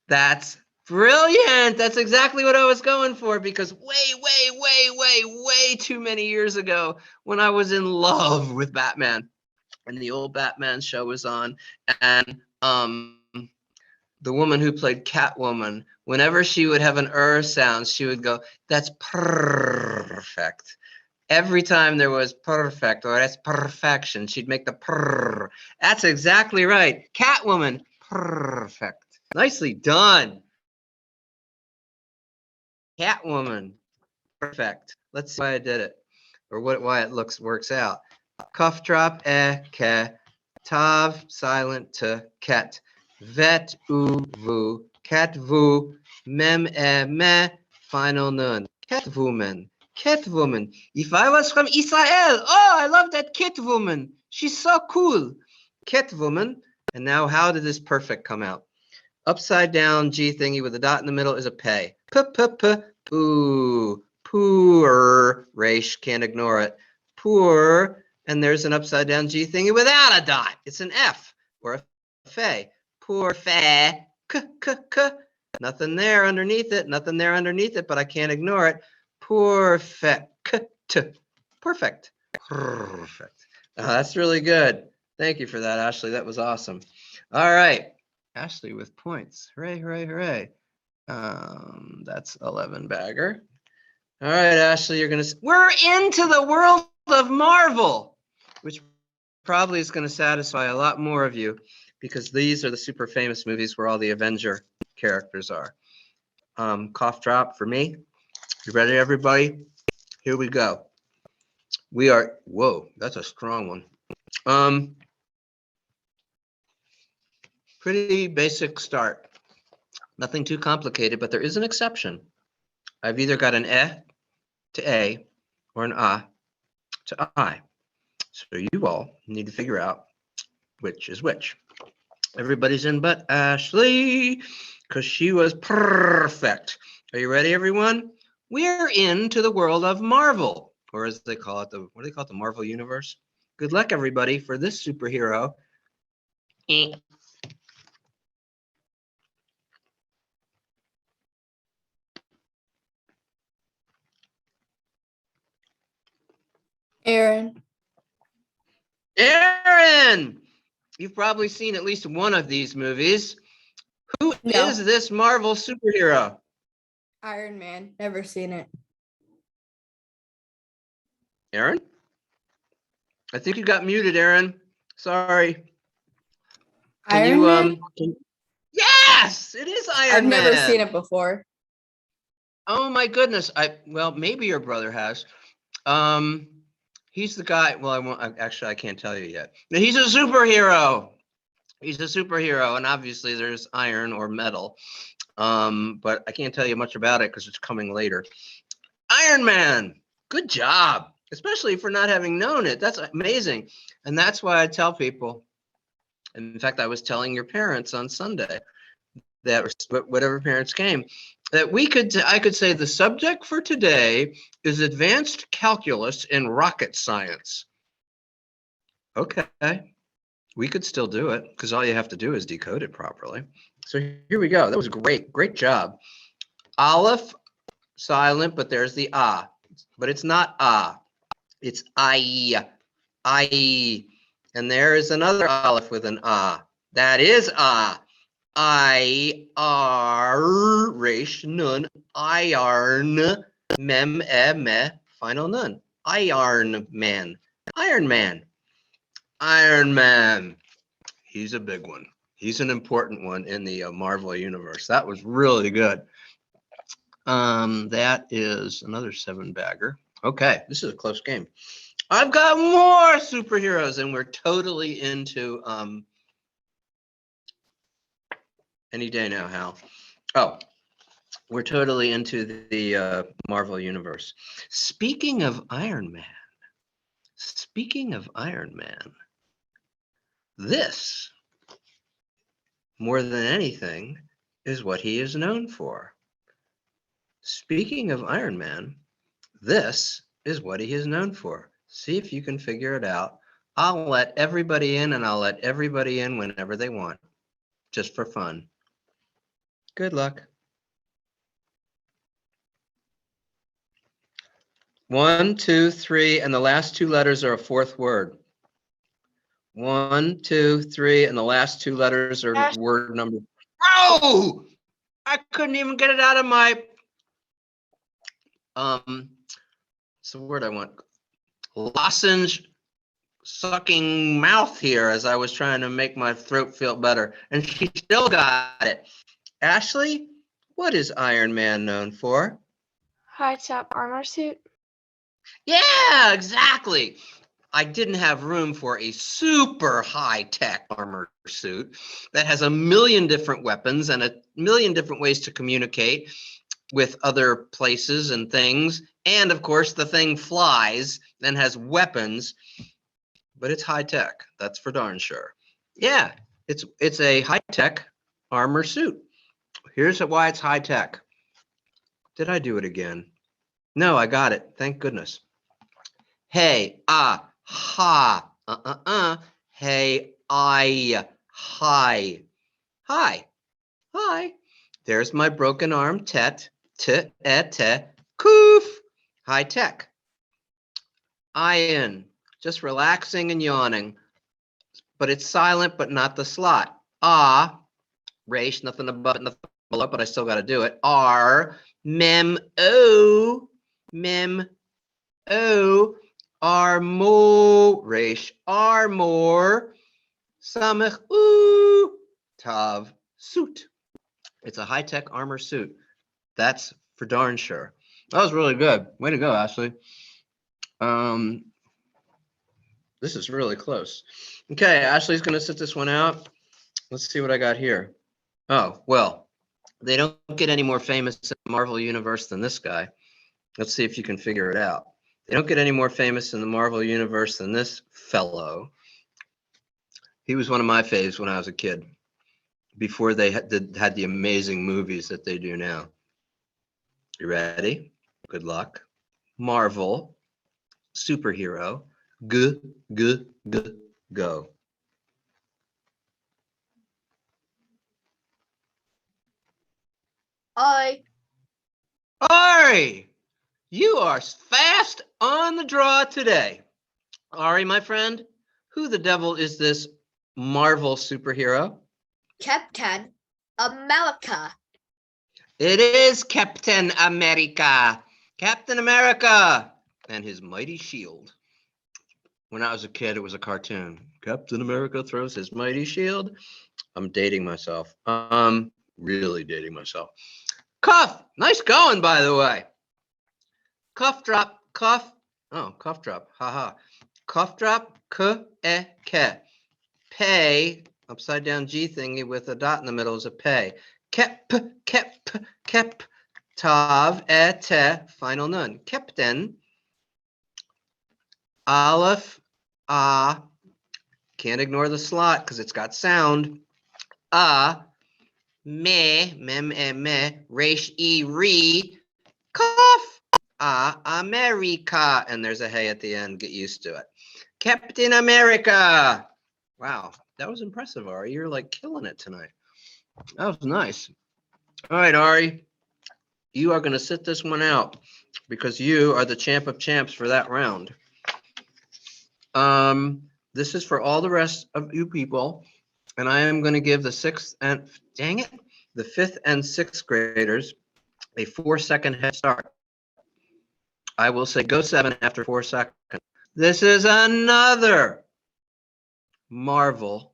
That's brilliant. That's exactly what I was going for, because way too many years ago when I was in love with Batman and the old Batman show was on, and the woman who played Catwoman, whenever she would have an sound, she would go, "That's perfect." Every time there was perfect or that's perfection, she'd make the purr. That's exactly right. Catwoman, perfect. Nicely done. Catwoman, perfect. Let's see why I did it, or why it works out. Cough drop, ke, tav, silent, to, ket, vet, vu, ket, vu, mem, me, final nun, Catwoman. Catwoman. If I was from Israel, oh, I love that Catwoman. She's so cool. Catwoman. And now how did this perfect come out? Upside down G thingy with a dot in the middle is a pay. Poo. Poor. Raish, can't ignore it. Poor. And there's an upside down G thingy without a dot. It's an F or a fay. Poor fay. Nothing there underneath it. Nothing there underneath it, but I can't ignore it. Perfect. Perfect. Perfect. That's really good. Thank you for that, Ashley. That was awesome. All right. Ashley with points. Hooray. That's 11 bagger. All right, Ashley, we're into the world of Marvel, which probably is going to satisfy a lot more of you, because these are the super famous movies where all the Avenger characters are. Cough drop for me. You ready, everybody? Here we go. Whoa, that's a strong one. Pretty basic start. Nothing too complicated, but there is an exception. I've either got an to A or an A to I. So you all need to figure out which is which. Everybody's in but Ashley, because she was perfect. Are you ready, everyone? We're into the world of Marvel, or as they call it, what do they call it, the Marvel Universe? Good luck, everybody, for this superhero.
Aaron.
Aaron! You've probably seen at least one of these movies. Who
No.
is this Marvel superhero?
Iron Man. Never seen it.
Aaron? I think you got muted, Aaron. Sorry. Can
Iron
you
Man?
Yes, it is Iron
I've
Man.
never seen it before.
Oh my goodness. Well, maybe your brother has. He's the guy. Well, I can't tell you yet. He's a superhero. He's a superhero, and obviously there's iron or metal. But I can't tell you much about it because it's coming later. Iron Man. Good job, especially for not having known it. That's amazing. And that's why I tell people. In fact, I was telling your parents on Sunday that whatever parents came, that I could say the subject for today is advanced calculus in rocket science. Okay, we could still do it because all you have to do is decode it properly. So here we go. That was great. Great job. Aleph, silent, but there's the ah. But it's not ah. It's I. I. And there is another aleph with an ah. That is ah. I R resh nun iron mem me final nun. Iron Man. Iron Man. Iron Man. He's a big one. He's an important one in the Marvel universe. That was really good. That is another 7-bagger. Okay, this is a close game. I've got more superheroes, and we're totally into any day now, Hal. Oh, we're totally into the Marvel universe. Speaking of Iron Man, this, more than anything, is what he is known for. Speaking of Iron Man, this is what he is known for. See if you can figure it out. I'll let everybody in, and I'll let everybody in whenever they want, just for fun. Good luck. 1, 2, 3, and the last 2 letters are a 4th word. 1, 2, 3, and the last 2 letters are
Ash-
word number. Oh! I couldn't even get it out of my what's the word I want? Lozenge sucking mouth here as I was trying to make my throat feel better. And she still got it. Ashley, what is Iron Man known for?
High top armor suit.
Yeah, exactly. I didn't have room for a super high-tech armor suit that has a million different weapons and a million different ways to communicate with other places and things. And of course, the thing flies and has weapons, but it's high-tech. That's for darn sure. Yeah, it's a high-tech armor suit. Here's why it's high-tech. Did I do it again? No, I got it. Thank goodness. Hey, ah, ha, hey, I, hi, hi, hi. There's my broken arm, tet, koof, high tech. Iron, just relaxing and yawning, but it's silent, but not the slot. Ah, resh, nothing above it, nothing below, but I still got to do it. R, mem, o, armor, resh, armor, samech, tav, suit. It's a high-tech armor suit. That's for darn sure. That was really good. Way to go, Ashley. This is really close. Okay, Ashley's going to sit this one out. Let's see what I got here. Oh, well, they don't get any more famous in the Marvel universe than this guy. Let's see if you can figure it out. They don't get any more famous in the Marvel universe than this fellow. He was one of my faves when I was a kid. before they had the amazing movies that they do now. You ready? Good luck. Marvel, superhero, g, g, g, go. Ari, you are fast on the draw today. Ari, my friend, who the devil is this Marvel superhero?
Captain America.
It is Captain America. Captain America and his mighty shield. When I was a kid, it was a cartoon. Captain America throws his mighty shield. I'm dating myself. Really dating myself. Cuff. Nice going, by the way. Cuff drop. Cuff. Oh, cuff drop. Haha. Cuff drop. K-e-ke. Pay. Upside down G thingy with a dot in the middle is a pay. Kep. Kep. Kep. Tav. E-te. Final nun. Captain. Aleph. Ah. Can't ignore the slot because it's got sound. Me, resh, re, cough, America. And there's a hey at the end. Get used to it. Captain America. Wow, that was impressive, Ari. You're like killing it tonight. That was nice. All right, Ari, you are going to sit this one out because you are the champ of champs for that round. This is for all the rest of you people. And I am going to give the fifth and sixth graders a 4-second head start. I will say go 7 after 4 seconds. This is another Marvel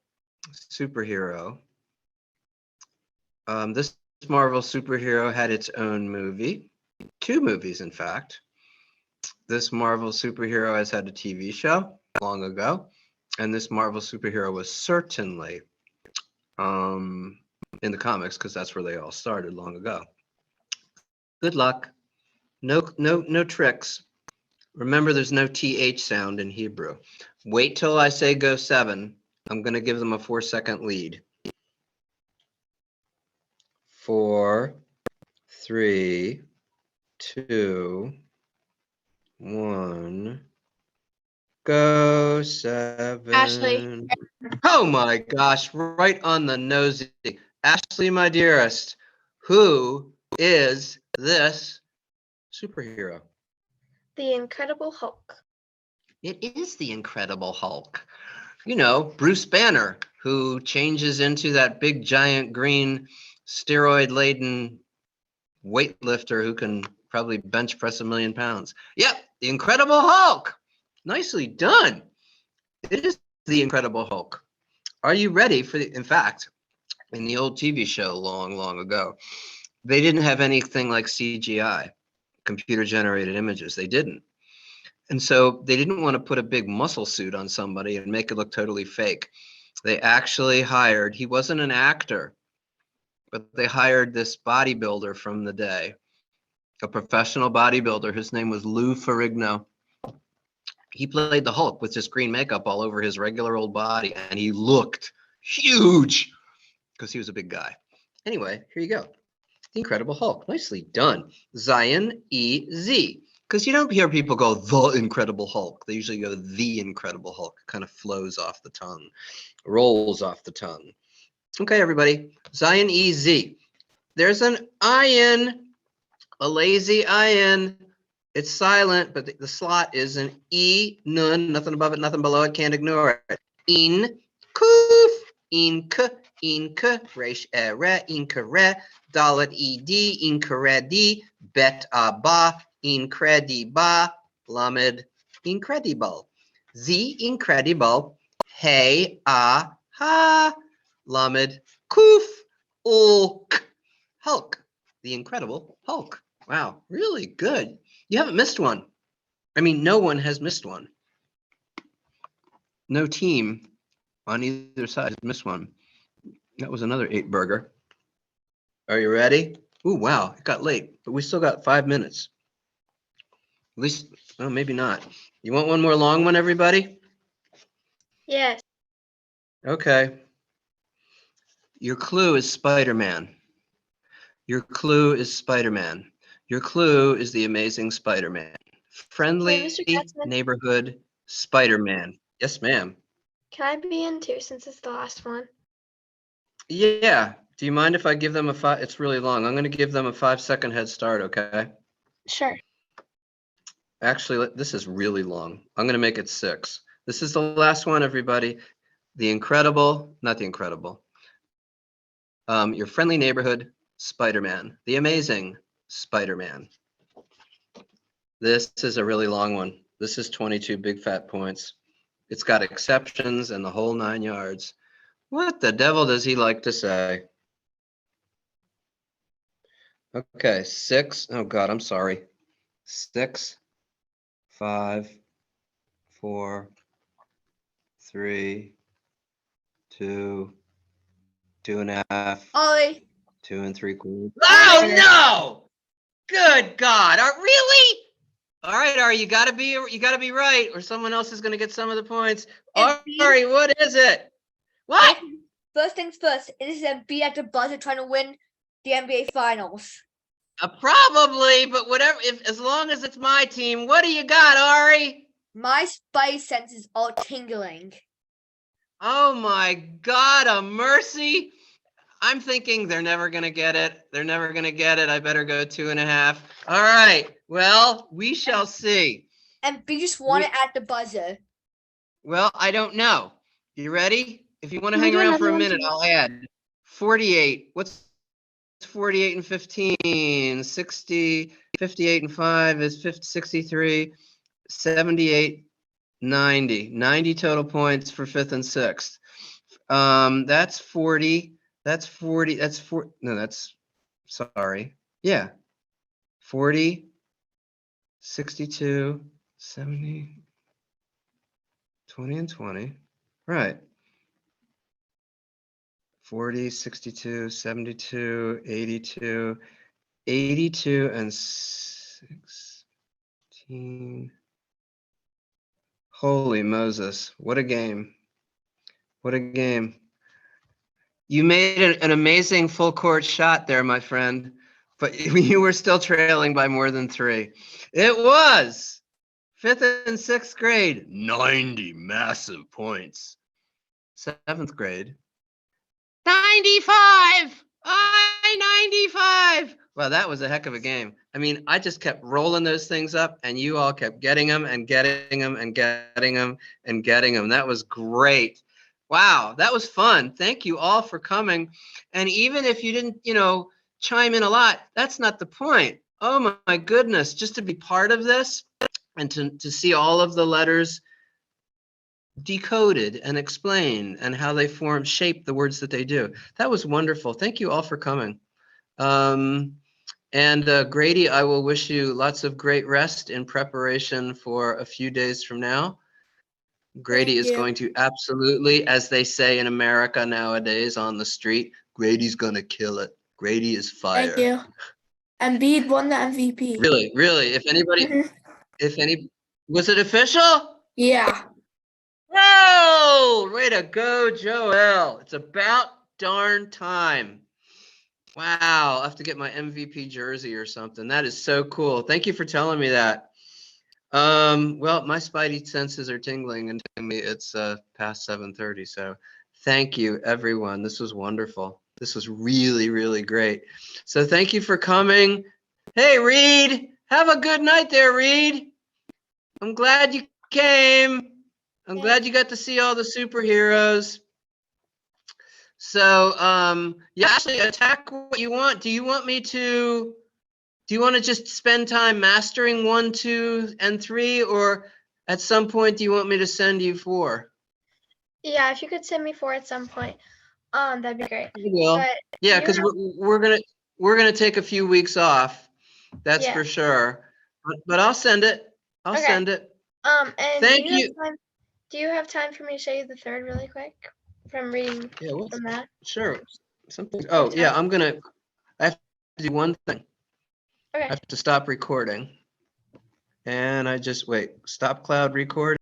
superhero. This Marvel superhero had its own movie, 2 movies, in fact. This Marvel superhero has had a TV show long ago, and this Marvel superhero was certainly in the comics because that's where they all started long ago. Good luck. No tricks. Remember, there's no TH sound in Hebrew. Wait till I say go 7. I'm going to give them a 4-second lead. 4, 3, 2, 1. Go 7.
Ashley.
Oh my gosh, right on the nose. Ashley, my dearest, who is this superhero?
The Incredible Hulk.
It is the Incredible Hulk. You know, Bruce Banner, who changes into that big, giant, green, steroid-laden weightlifter who can probably bench press 1 million pounds. Yep, the Incredible Hulk. Nicely done. It is the Incredible Hulk. Are you ready for in fact, in the old TV show long, long ago, they didn't have anything like CGI, computer-generated images. They didn't. And so they didn't want to put a big muscle suit on somebody and make it look totally fake. They actually hired, he wasn't an actor, but they hired this bodybuilder from the day, a professional bodybuilder. His name was Lou Ferrigno. He played the Hulk with just green makeup all over his regular old body, and he looked huge because he was a big guy. Anyway, here you go. The Incredible Hulk. Nicely done. Zion E-Z. Because you don't hear people go, the Incredible Hulk. They usually go, the Incredible Hulk. It kind of flows off the tongue, rolls off the tongue. Okay, everybody. Zion E-Z. There's an I-N, a lazy I-N. It's silent, but the slot is an E, nun, nothing above it, nothing below it, can't ignore it. In, kuf, in k, resh, re, dalet, ed, incredi, bet, ba, incrediba, lamed, incredible. The incredible, hey, ha, lamed, kuf, ulk, Hulk, the Incredible Hulk. Wow, really good. You haven't missed one. I mean, no one has missed one. No team on either side has missed one. That was another 8 burger. Are you ready? Ooh, wow, it got late, but we still got 5 minutes. At least, well, maybe not. You want one more long one, everybody?
Yes.
Okay. Your clue is Spider-Man. Your clue is Spider-Man. Your clue is the amazing Spider-Man. Friendly
Mr. Katzman,
neighborhood Spider-Man. Yes, ma'am.
can I be in too since it's the last one?
Yeah. Do you mind if I give them a 5? It's really long. I'm going to give them a 5-second head start, okay?
Sure.
Actually, this is really long. I'm going to make it 6. This is the last one, everybody. Not the incredible. Your friendly neighborhood Spider-Man. The amazing Spider-Man. This is a really long one. This is 22 big fat points. It's got exceptions and the whole 9 yards. What the devil does he like to say? Okay, 6. Oh God, I'm sorry. 6, 5, 4, 3, 2, 2.5,
Ollie,
2 3/4. Oh no! Good God! Really? All right, Ari, you gotta be right, or someone else is gonna get some of the points. Ari, what is it? What?
first things first, it is Embiid at the buzzer trying to win the NBA Finals.
Probably, but whatever. As long as it's my team, what do you got, Ari?
My spice sense is all tingling.
Oh my God, a mercy! I'm thinking they're never gonna get it. They're never gonna get it. I better go 2.5. All right. Well, we shall see.
Embiid just won it at the buzzer.
Well, I don't know. You ready? If you want to
Can we
hang
do
around for
another
a
one
minute,
too?
I'll add 48. What's 48 and 15? 60, 58 and 5 is 50, 63, 78, 90. 90 total points for 5th and 6th. That's 40. That's 40. That's 4. No, that's, sorry. Yeah. 40, 62, 70, 20 and 20. Right. 40, 62, 72, 82, 82 and 16. Holy Moses. What a game. What a game. You made an amazing full court shot there, my friend, but you were still trailing by more than 3. It was 5th and 6th grade, 90 massive points. 7th grade, 95. 95. Well, that was a heck of a game. I mean, I just kept rolling those things up, and you all kept getting them and getting them and getting them and getting them. That was great. Wow, that was fun. Thank you all for coming. And even if you didn't, chime in a lot, that's not the point. Oh my goodness, just to be part of this and to see all of the letters decoded and explained and how they shape the words that they do. That was wonderful. Thank you all for coming. And Grady, I will wish you lots of great rest in preparation for a few days from now. Grady is going to absolutely, as they say in America nowadays on the street, Grady's going to kill it. Grady is fire.
Thank you. Embiid won the MVP.
Really, really. Was it official?
Yeah.
Whoa! Way to go, Joel. It's about darn time. Wow, I'll have to get my MVP jersey or something. That is so cool. Thank you for telling me that. Well, my spidey senses are tingling and telling me it's past 7:30. So thank you, everyone. This was wonderful. This was really, really great. So thank you for coming. Hey, Reed, have a good night there, Reed. I'm glad you came. I'm glad you got to see all the superheroes. So, yeah, actually attack what you want. Do you want to just spend time mastering 1, 2, and 3, or at some point do you want me to send you 4?
Yeah, if you could send me 4 at some point, that'd be great.
I will.
But
Yeah,
you
because
have-
we're gonna take a few weeks off. That's
Yeah.
for sure. But I'll send it. I'll
Okay.
send it.
And
Thank
do you
you.
have time? Do you have time for me to show you the third really quick from reading
Yeah,
from that?
sure. Something. Oh, yeah, I have to do one thing.
Okay.
I have to stop recording. And I just wait. Stop cloud recording.